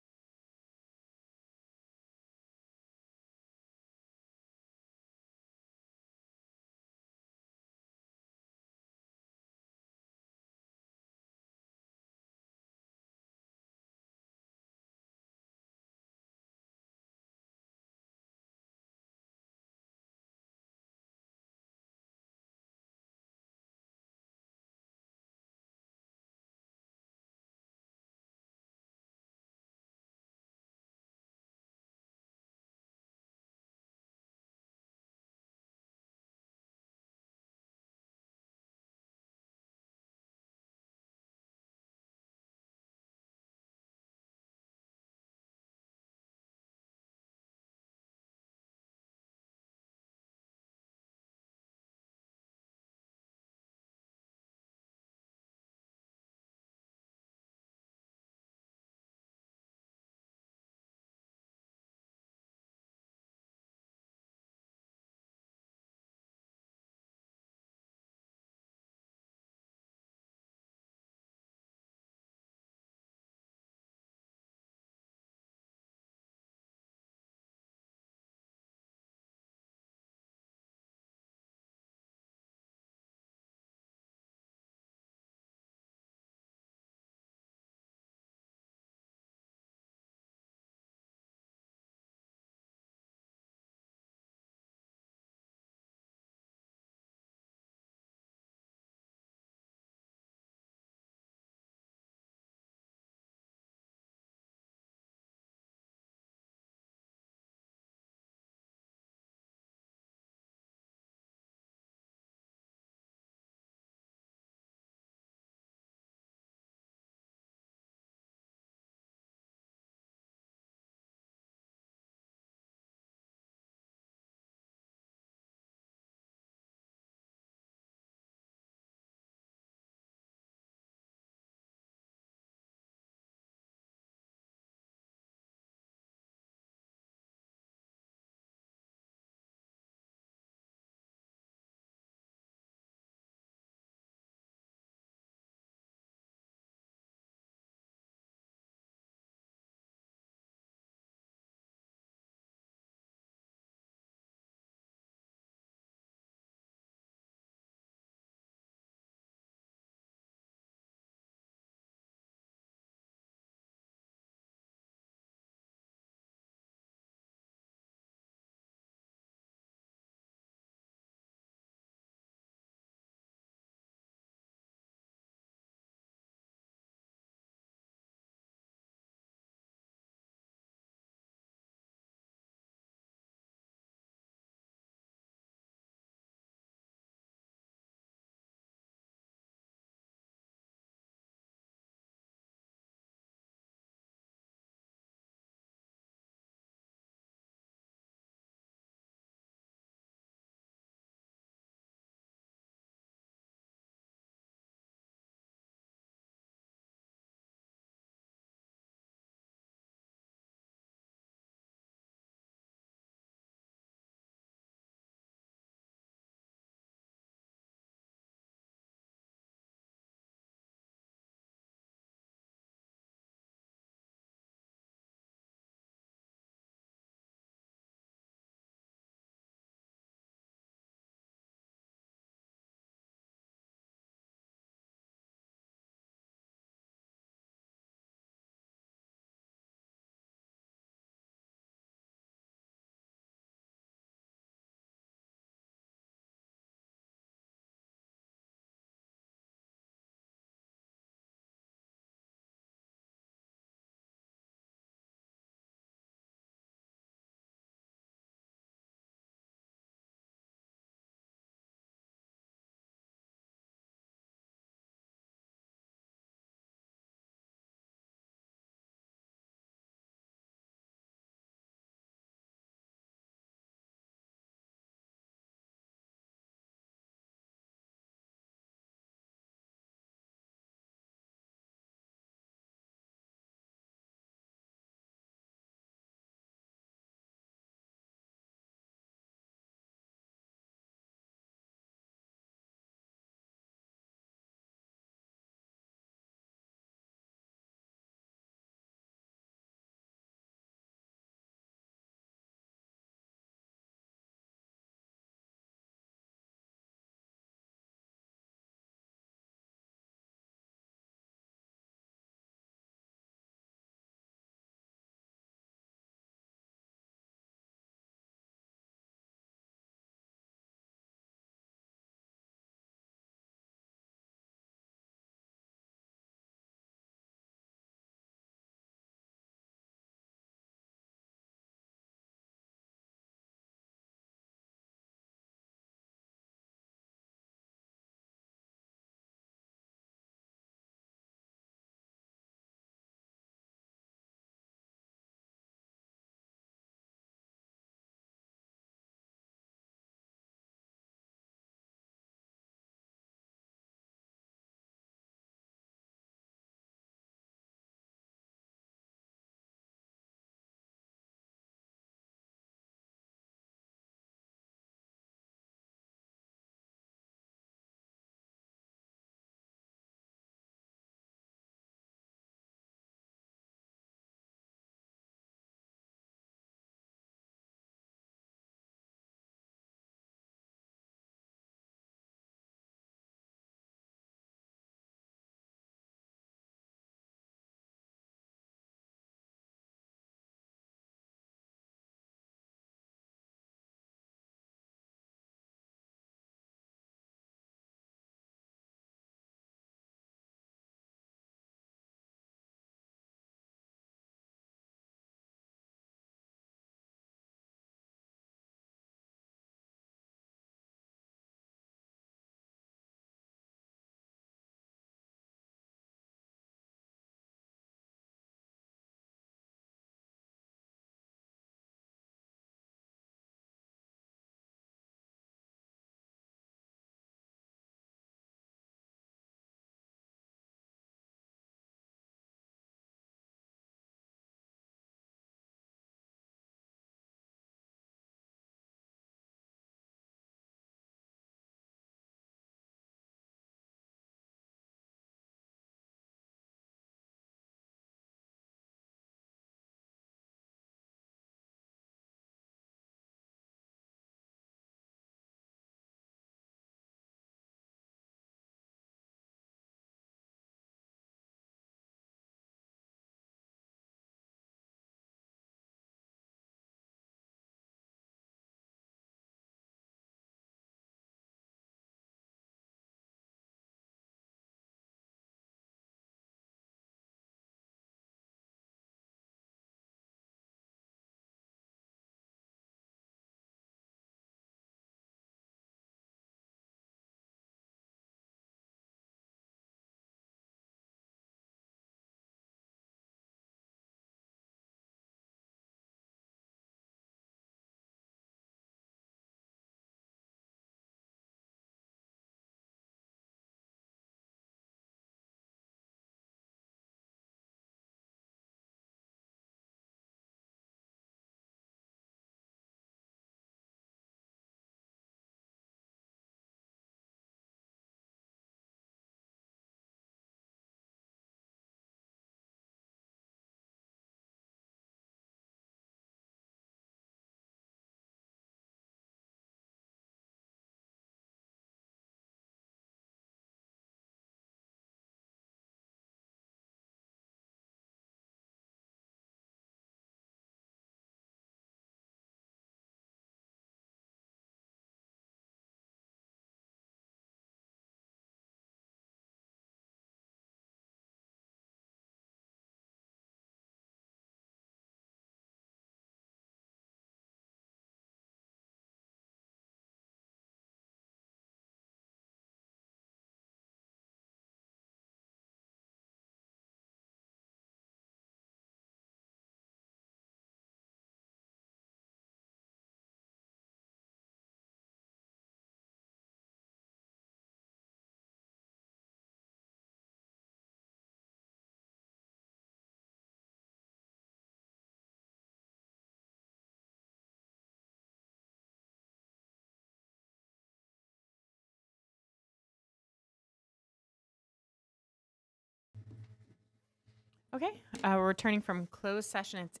Okay, we're returning from closed session. It's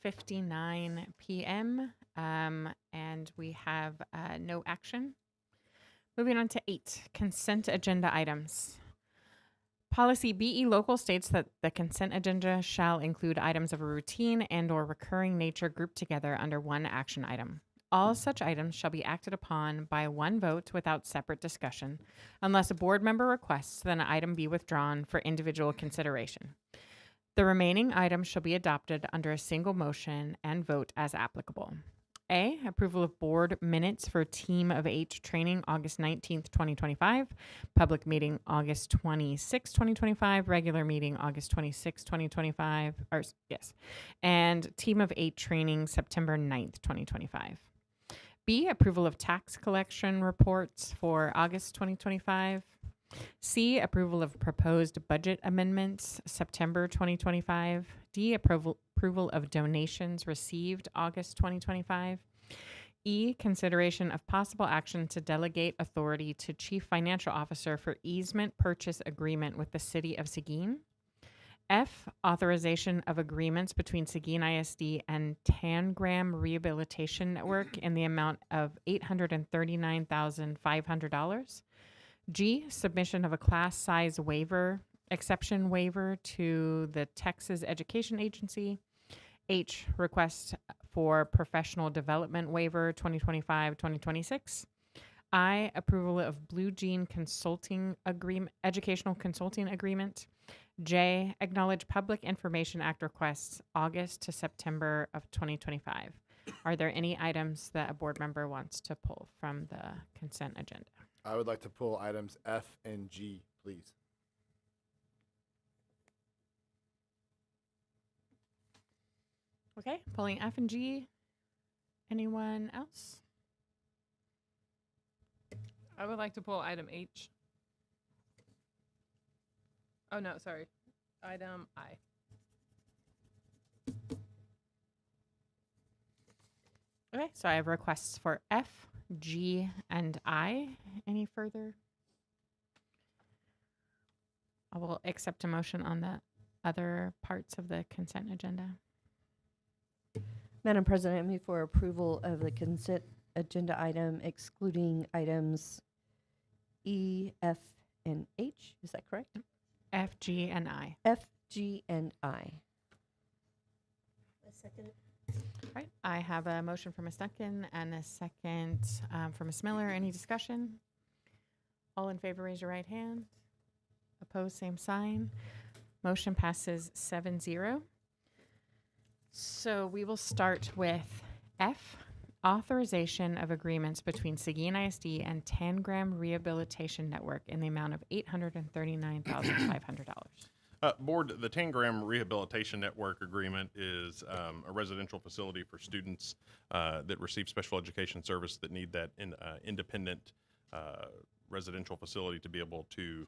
8:59 p.m. And we have no action. Moving on to 8, consent agenda items. Policy BE local states that the consent agenda shall include items of a routine and or recurring nature grouped together under one action item. All such items shall be acted upon by one vote without separate discussion, unless a board member requests that an item be withdrawn for individual consideration. The remaining items shall be adopted under a single motion and vote as applicable. A, approval of board minutes for Team of 8 training August 19th, 2025, public meeting August 26th, 2025, regular meeting August 26th, 2025, and Team of 8 training September 9th, 2025. B, approval of tax collection reports for August 2025. C, approval of proposed budget amendments, September 2025. D, approval of donations received August 2025. E, consideration of possible action to delegate authority to Chief Financial Officer for easement purchase agreement with the City of Seguin. F, authorization of agreements between Seguin ISD and Tangram Rehabilitation Network in the amount of $839,500. G, submission of a class size waiver, exception waiver to the Texas Education Agency. H, request for professional development waiver 2025-2026. I, approval of Blue Jean Consulting Agreement, educational consulting agreement. J, acknowledge Public Information Act requests August to September of 2025. Are there any items that a board member wants to pull from the consent agenda? I would like to pull items F and G, please. Okay, pulling F and G. Anyone else? I would like to pull item H. Oh, no, sorry. Item I. Okay, so I have requests for F, G, and I. Any further? I will accept a motion on the other parts of the consent agenda. Madam President, I move for approval of the consent agenda item excluding items E, F, and H. Is that correct? F, G, and I. F, G, and I. Second. All right, I have a motion from Ms. Duncan and a second from Ms. Miller. Any discussion? All in favor, raise your right hand. Opposed, same sign. Motion passes 7-0. So we will start with F, authorization of agreements between Seguin ISD and Tangram Rehabilitation Network in the amount of $839,500. Board, the Tangram Rehabilitation Network agreement is a residential facility for students that receive special education service that need that independent residential facility to be able to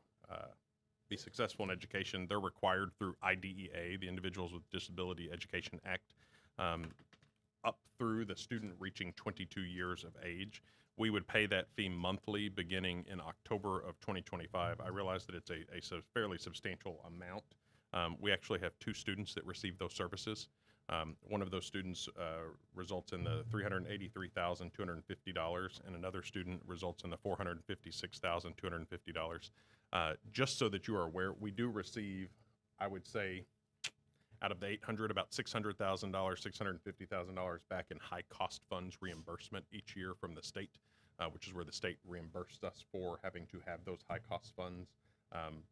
be successful in education. They're required through IDEA, the Individuals with Disability Education Act, up through the student reaching 22 years of age. We would pay that fee monthly beginning in October of 2025. I realize that it's a fairly substantial amount. We actually have 2 students that receive those services. One of those students results in the $383,250, and another student results in the $456,250. Just so that you are aware, we do receive, I would say, out of the $800, about $600,000, $650,000 back in high cost funds reimbursement each year from the state, which is where the state reimbursed us for having to have those high cost funds.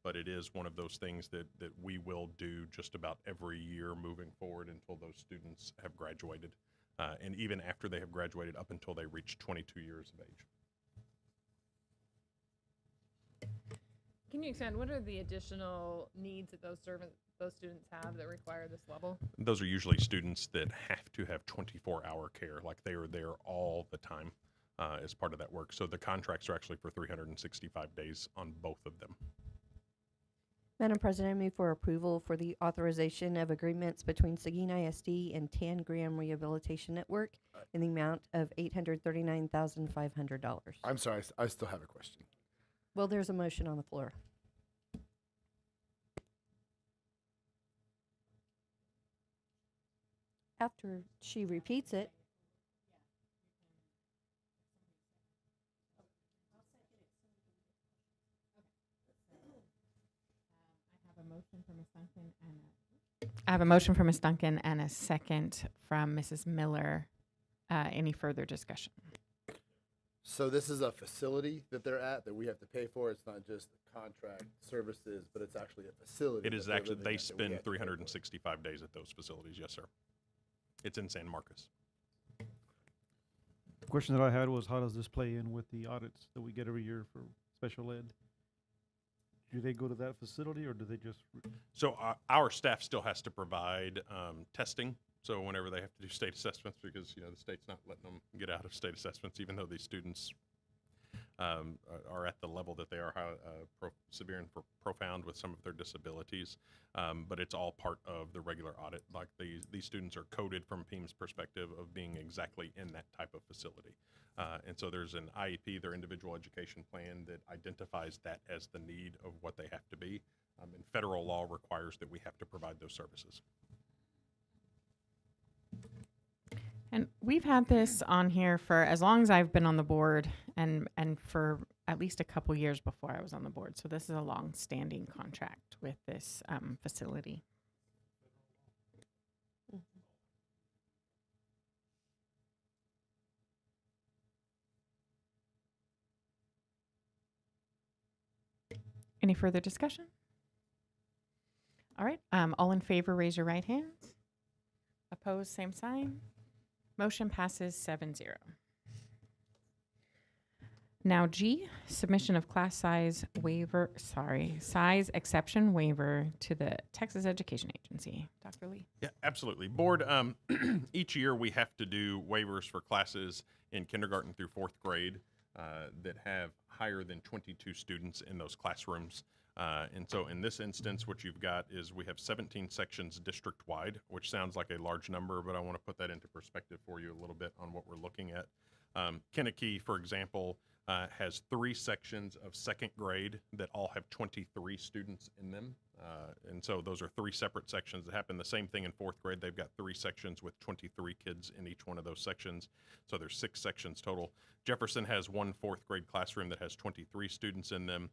But it is one of those things that we will do just about every year moving forward until those students have graduated, and even after they have graduated up until they reach 22 years of age. Can you expand? What are the additional needs that those students have that require this level? Those are usually students that have to have 24-hour care, like they are there all the time as part of that work. So the contracts are actually for 365 days on both of them. Madam President, I move for approval for the authorization of agreements between Seguin ISD and Tangram Rehabilitation Network in the amount of $839,500. I'm sorry, I still have a question. Well, there's a motion on the floor. after she repeats it. I have a motion from Ms. Duncan and a second from Mrs. Miller. Any further discussion? So this is a facility that they're at that we have to pay for. It's not just contract services, but it's actually a facility. It is that they're actually, living they at that we spend have to pay for. 365 days at those facilities. Yes, sir. It's in San Marcos. The question that I had was, how does this play in with the audits that we get every year for special ed? Do they go to that facility, or do they just? So our staff still has to provide testing. So whenever they have to do state assessments, because the state's not letting them get out of state assessments, even though these students are at the level that they are severe and profound with some of their disabilities. But it's all part of the regular audit. Like these students are coded from PEEM's perspective of being exactly in that type of facility. And so there's an IEP, their individual education plan, that identifies that as the need of what they have to be. And federal law requires that we have to provide those services. And we've had this on here for as long as I've been on the board, and for at least a couple years before I was on the board. So this is a long-standing contract with this facility. Any further discussion? All right. All in favor, raise your right hand. Opposed, same sign. Motion passes 7-0. Now G, submission of class size exception waiver to the Texas Education Agency. Dr. Lee. Yeah, absolutely. Board, each year we have to do waivers for classes in kindergarten through fourth grade that have higher than 22 students in those classrooms. And so in this instance, what you've got is we have 17 sections district-wide, which sounds like a large number, but I want to put that into perspective for you a little bit on what we're looking at. Kinnicky, for example, has 3 sections of second grade that all have 23 students in them. And so those are 3 separate sections that happen. The same thing in fourth grade. They've got 3 sections with 23 kids in each one of those sections. So there's 6 sections total. Jefferson has 1 fourth grade classroom that has 23 students in them.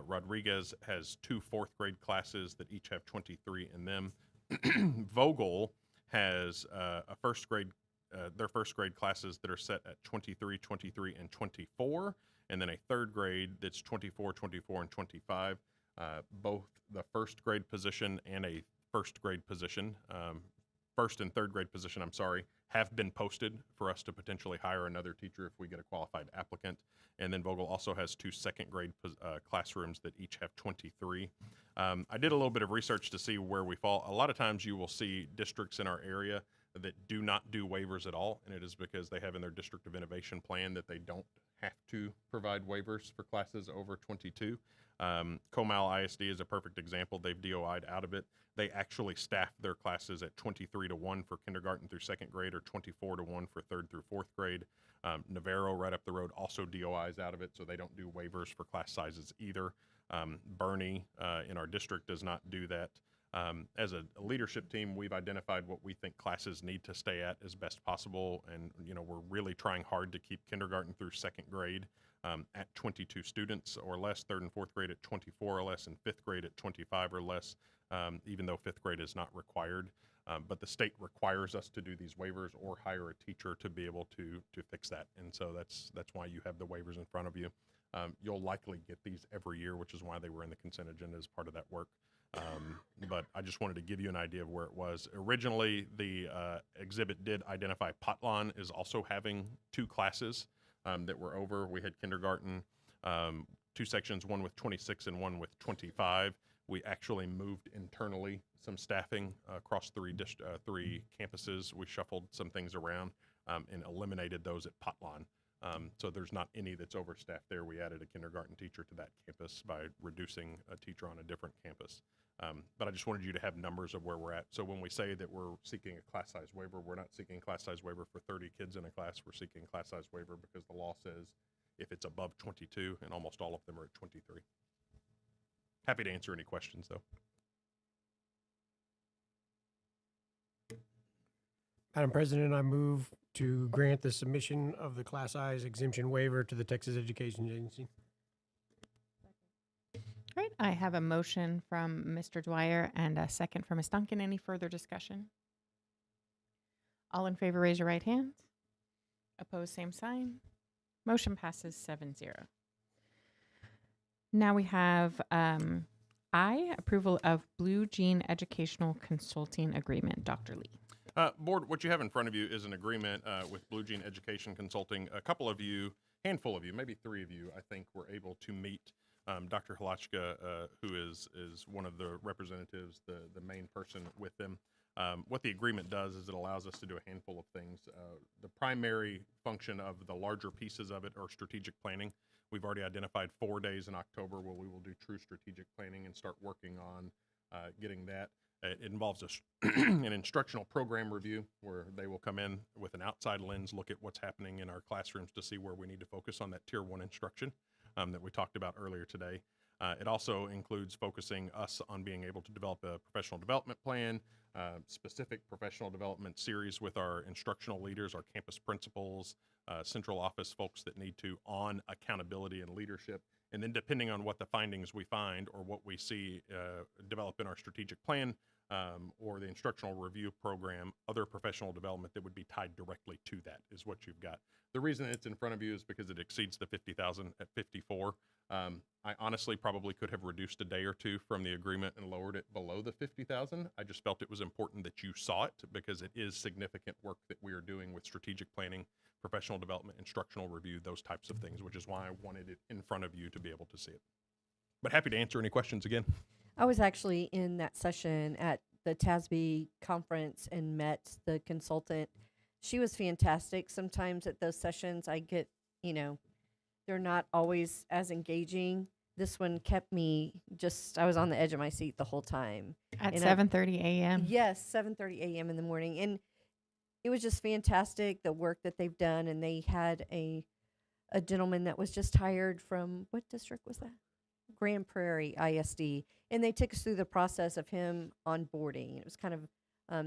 Rodriguez has 2 fourth grade classes that each have 23 in them. Vogel has a first grade, their first grade classes that are set at 23, 23, and 24, and then a third grade that's 24, 24, and 25. Both the first grade position and a first grade position, first and third grade position, have been posted for us to potentially hire another teacher if we get a qualified applicant. And then Vogel also has 2 second grade classrooms that each have 23. I did a little bit of research to see where we fall. A lot of times you will see districts in our area that do not do waivers at all, and it is because they have in their District of Innovation plan that they don't have to provide waivers for classes over 22. Comal ISD is a perfect example. They've DOI'd out of it. They actually staff their classes at 23-1 for kindergarten through second grade, or 24-1 for third through fourth grade. Navarro, right up the road, also DOIs out of it, so they don't do waivers for class sizes either. Bernie in our district does not do that. As a leadership team, we've identified what we think classes need to stay at as best possible, and we're really trying hard to keep kindergarten through second grade at 22 students or less, third and fourth grade at 24 or less, and fifth grade at 25 or less, even though fifth grade is not required. But the state requires us to do these waivers or hire a teacher to be able to fix that, and so that's why you have the waivers in front of you. You'll likely get these every year, which is why they were in the consent agenda as part of that work. But I just wanted to give you an idea of where it was. Originally, the exhibit did identify Potlon is also having 2 classes that were over. We had kindergarten, 2 sections, one with 26 and one with 25. We actually moved internally some staffing across 3 campuses. We shuffled some things around and eliminated those at Potlon. So there's not any that's overstaffed there. We added a kindergarten teacher to that campus by reducing a teacher on a different campus. But I just wanted you to have numbers of where we're at. So when we say that we're seeking a class size waiver, we're not seeking class size waiver for 30 kids in a class. We're seeking class size waiver because the law says if it's above 22, and almost all of them are at 23. Happy to answer any questions, though. Madam President, I move to grant the submission of the class size exemption waiver to the Texas Education Agency. Great. I have a motion from Mr. Dwyer and a second from Ms. Duncan. Any further discussion? All in favor, raise your right hand. Opposed, same sign. Motion passes 7-0. Now we have I, approval of Blue Jean Educational Consulting Agreement. Dr. Lee. Board, what you have in front of you is an agreement with Blue Jean Education Consulting. A couple of you, handful of you, maybe 3 of you, I think, were able to meet Dr. Halachka, who is one of the representatives, the main person with them. What the agreement does is it allows us to do a handful of things. The primary function of the larger pieces of it are strategic planning. We've already identified 4 days in October where we will do true strategic planning and start working on getting that. It involves an instructional program review where they will come in with an outside lens, look at what's happening in our classrooms to see where we need to focus on that Tier 1 instruction that we talked about earlier today. It also includes focusing us on being able to develop a professional development plan, specific professional development series with our instructional leaders, our campus principals, central office folks that need to on accountability and leadership. And then depending on what the findings we find or what we see develop in our strategic plan or the instructional review program, other professional development that would be tied directly to that is what you've got. The reason it's in front of you is because it exceeds the 50,000 at 54. I honestly probably could have reduced a day or two from the agreement and lowered it below the 50,000. I just felt it was important that you saw it because it is significant work that we are doing with strategic planning, professional development, instructional review, those types of things, which is why I wanted it in front of you to be able to see it. But happy to answer any questions again. I was actually in that session at the TASB conference and met the consultant. She was fantastic. Sometimes at those sessions I get, they're not always as engaging. This one kept me I was on the edge of my seat the whole time. At 7:30 a.m.? Yes, 7:30 a.m. in the morning. And it was just fantastic, the work that they've done. And they had a gentleman that was just hired from, what district was that? Grand Prairie ISD. And they took us through the process of him onboarding. It was kind of,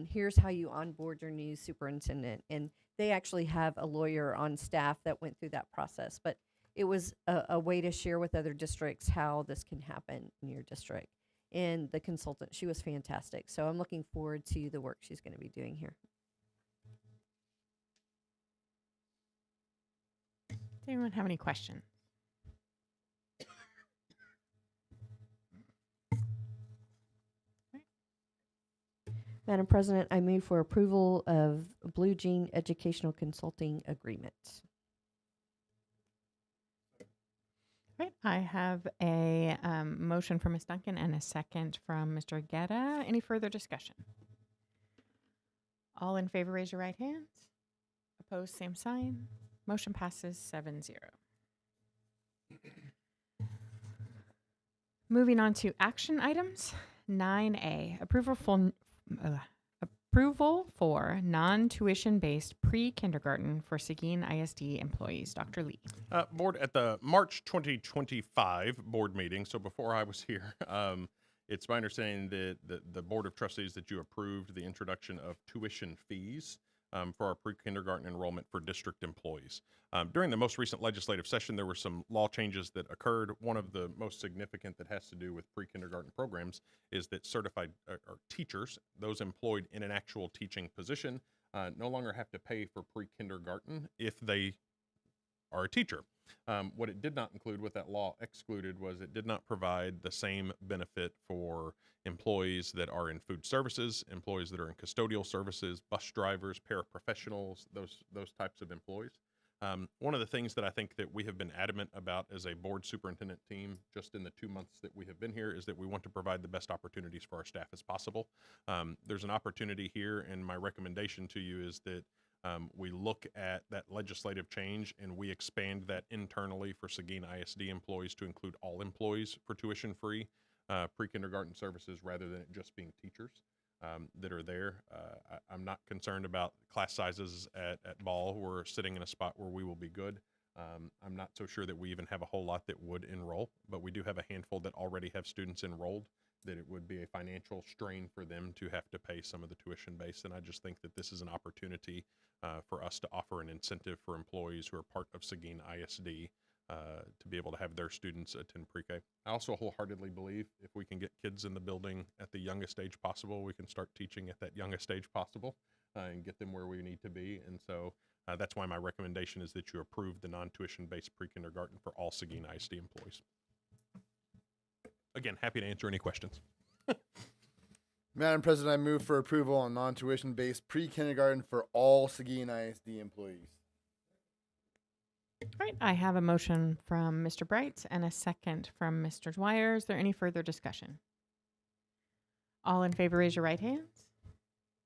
here's how you onboard your new superintendent. And they actually have a lawyer on staff that went through that process. But it was a way to share with other districts how this can happen in your district. And the consultant, she was fantastic. So I'm looking forward to the work she's going to be doing here. Does anyone have any questions? Madam President, I move for approval of Blue Jean Educational Consulting Agreement. Right. I have a motion from Ms. Duncan and a second from Mr. Guetta. Any further discussion? All in favor, raise your right hand. Opposed, same sign. Motion passes 7-0. Moving on to action items. 9A, approval for non-tuition-based pre-kindergarten for Seguin ISD employees. Dr. Lee. Board, at the March 2025 board meeting, so before I was here, it's my understanding that the Board of Trustees that you approved the introduction of tuition fees for our pre-kindergarten enrollment for district employees. During the most recent legislative session, there were some law changes that occurred. One of the most significant that has to do with pre-kindergarten programs is that certified or teachers, those employed in an actual teaching position, no longer have to pay for pre-kindergarten if they are a teacher. What it did not include, what that law excluded, was it did not provide the same benefit for employees that are in food services, employees that are in custodial services, bus drivers, paraprofessionals, those types of employees. One of the things that I think that we have been adamant about as a board superintendent team just in the 2 months that we have been here is that we want to provide the best opportunities for our staff as possible. There's an opportunity here, and my recommendation to you is that we look at that legislative change and we expand that internally for Seguin ISD employees to include all employees for tuition-free pre-kindergarten services rather than it just being teachers that are there. I'm not concerned about class sizes at Ball. We're sitting in a spot where we will be good. I'm not so sure that we even have a whole lot that would enroll, but we do have a handful that already have students enrolled, that it would be a financial strain for them to have to pay some of the tuition base. And I just think that this is an opportunity for us to offer an incentive for employees who are part of Seguin ISD to be able to have their students attend pre-K. I also wholeheartedly believe if we can get kids in the building at the youngest age possible, we can start teaching at that youngest age possible and get them where we need to be. And so that's why my recommendation is that you approve the non-tuition based pre-kindergarten for all Seguin ISD employees. Again, happy to answer any questions. Madam President, I move for approval on non-tuition based pre-kindergarten for all Seguin ISD employees. All right, I have a motion from Mr. Bright and a second from Mr. Dwyer. Is there any further discussion? All in favor, raise your right hands.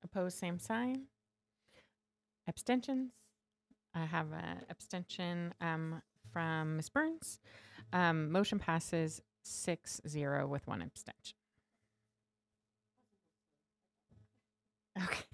Opposed, same sign. Abstentions? I have an abstention from Ms. Burns. Motion passes 6-0 with one abstention. Okay.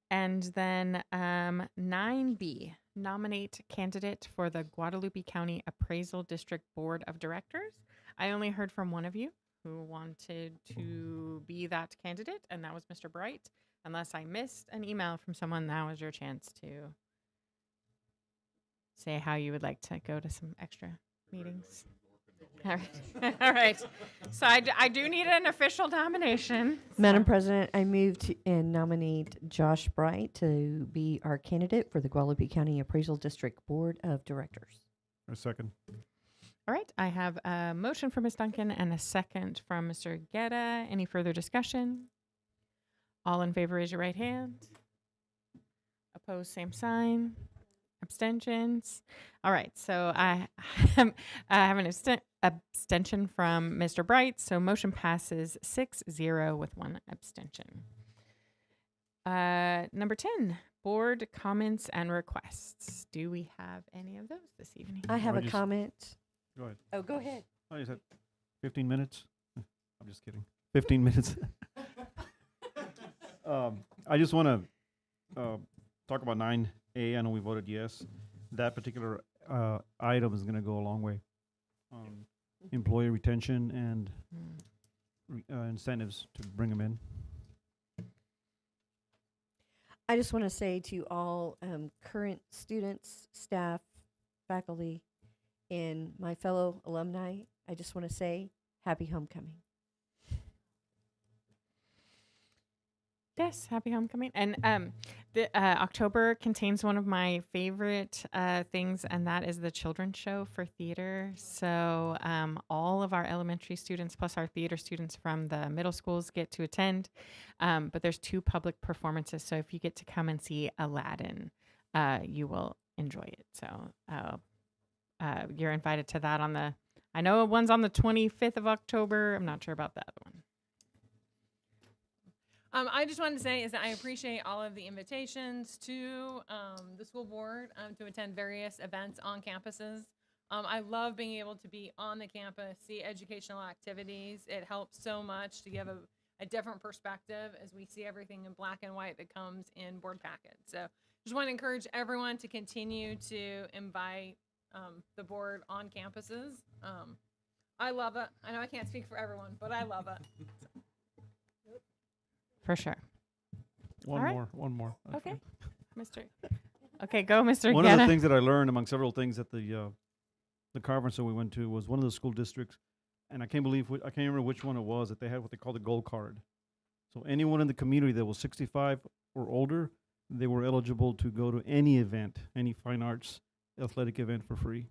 And then 9B, nominate candidate for the Guadalupe County Appraisal District Board of Directors. I only heard from one of you who wanted to be that candidate, and that was Mr. Bright. Unless I missed an email from someone, now is your chance to say how you would like to go to some extra meetings. All right. All right. So I do need an official nomination. Madam President, I move to and nominate Josh Bright to be our candidate for the Guadalupe County Appraisal District Board of Directors. A second. All right. I have a motion from Ms. Duncan and a second from Mr. Guetta. Any further discussion? All in favor, raise your right hand. Opposed, same sign. Abstentions. All right. So I have an abstention from Mr. Bright. So motion passes 6-0 with one abstention. Number 10, board comments and requests. Do we have any of those this evening? I have I a just- comment. Go ahead. Oh, go ahead. I just had 15 minutes. I'm just kidding. 15 minutes. I just want to talk about 9A. I know we voted yes. That particular item is going to go a long way. Employee retention and incentives to bring them in. I just want to say to all current students, staff, faculty, and my fellow alumni, I just want to say happy homecoming. Yes, happy homecoming. And the October contains one of my favorite things, and that is the children's show for theater. So all of our elementary students plus our theater students from the middle schools get to attend. But there's 2 public performances. So if you get to come and see Aladdin, you will enjoy it. So you're invited to that I know one's on the 25th of October. I'm not sure about the other one. I just wanted to say is that I appreciate all of the invitations to the school board to attend various events on campuses. I love being able to be on the campus, see educational activities. It helps so much to give a different perspective as we see everything in black and white that comes in board packets. So just want to encourage everyone to continue to invite the board on campuses. I love it. I know I can't speak for everyone, but I love it. For sure. One All right. more. Okay. Okay, go, Mr. One of the Guetta. things that I learned among several things at the conference that we went to was one of the school districts, and I can't remember which one it was, that they had what they call the gold card. So anyone in the community that was 65 or older, they were eligible to go to any event, any fine arts athletic event for free.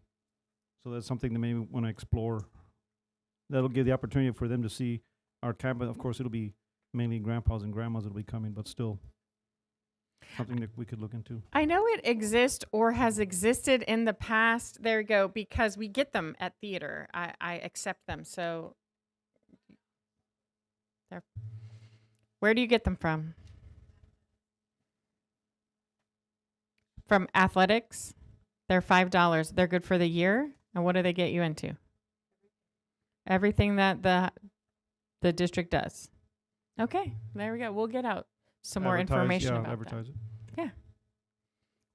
So that's something that maybe want to explore. That'll give the opportunity for them to see our campus. Of course, it'll be mainly grandpas and grandmas that'll be coming, but still something that we could look into. I know it exists or has existed in the past. There you go, because we get them at theater. I accept them. So there. Where do you get them from? From athletics. They're $5. They're good for the year. And what do they get you into? Everything that the district does. Okay, there we go. We'll get out some more information about advertise that. it. Yeah.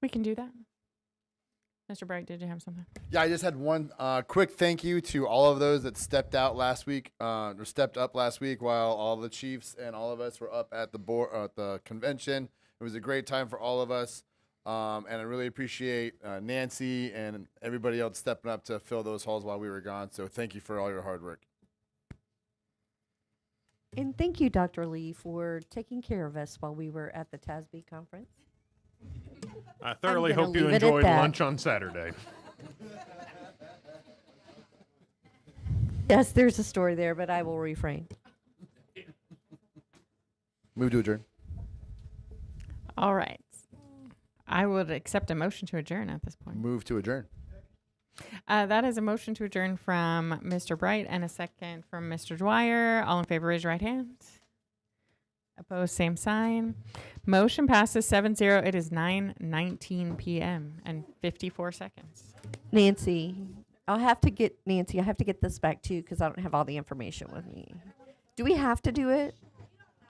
We can do that. Mr. Bright, did you have something? Yeah, I just had one quick thank you to all of those that stepped out last week, or stepped up last week while all the chiefs and all of us were up at the board at the convention. It was a great time for all of us, and I really appreciate Nancy and everybody else stepping up to fill those halls while we were gone. So thank you for all your hard work. And thank you, Dr. Lee, for taking care of us while we were at the TASB conference. I thoroughly gonna hope you leave it at enjoyed that. lunch on Saturday. Yes, there's a story there, but I will refrain. Move to adjourn. All right. I would accept a motion to adjourn at this point. Move to adjourn. That is a motion to adjourn from Mr. Bright and a second from Mr. Dwyer. All in favor, raise your right hand. Opposed, same sign. Motion passes 7-0. It is 9:19 p.m. and 54 seconds. Nancy, I have to get this back too because I don't have all the information with me. Do we have to do it?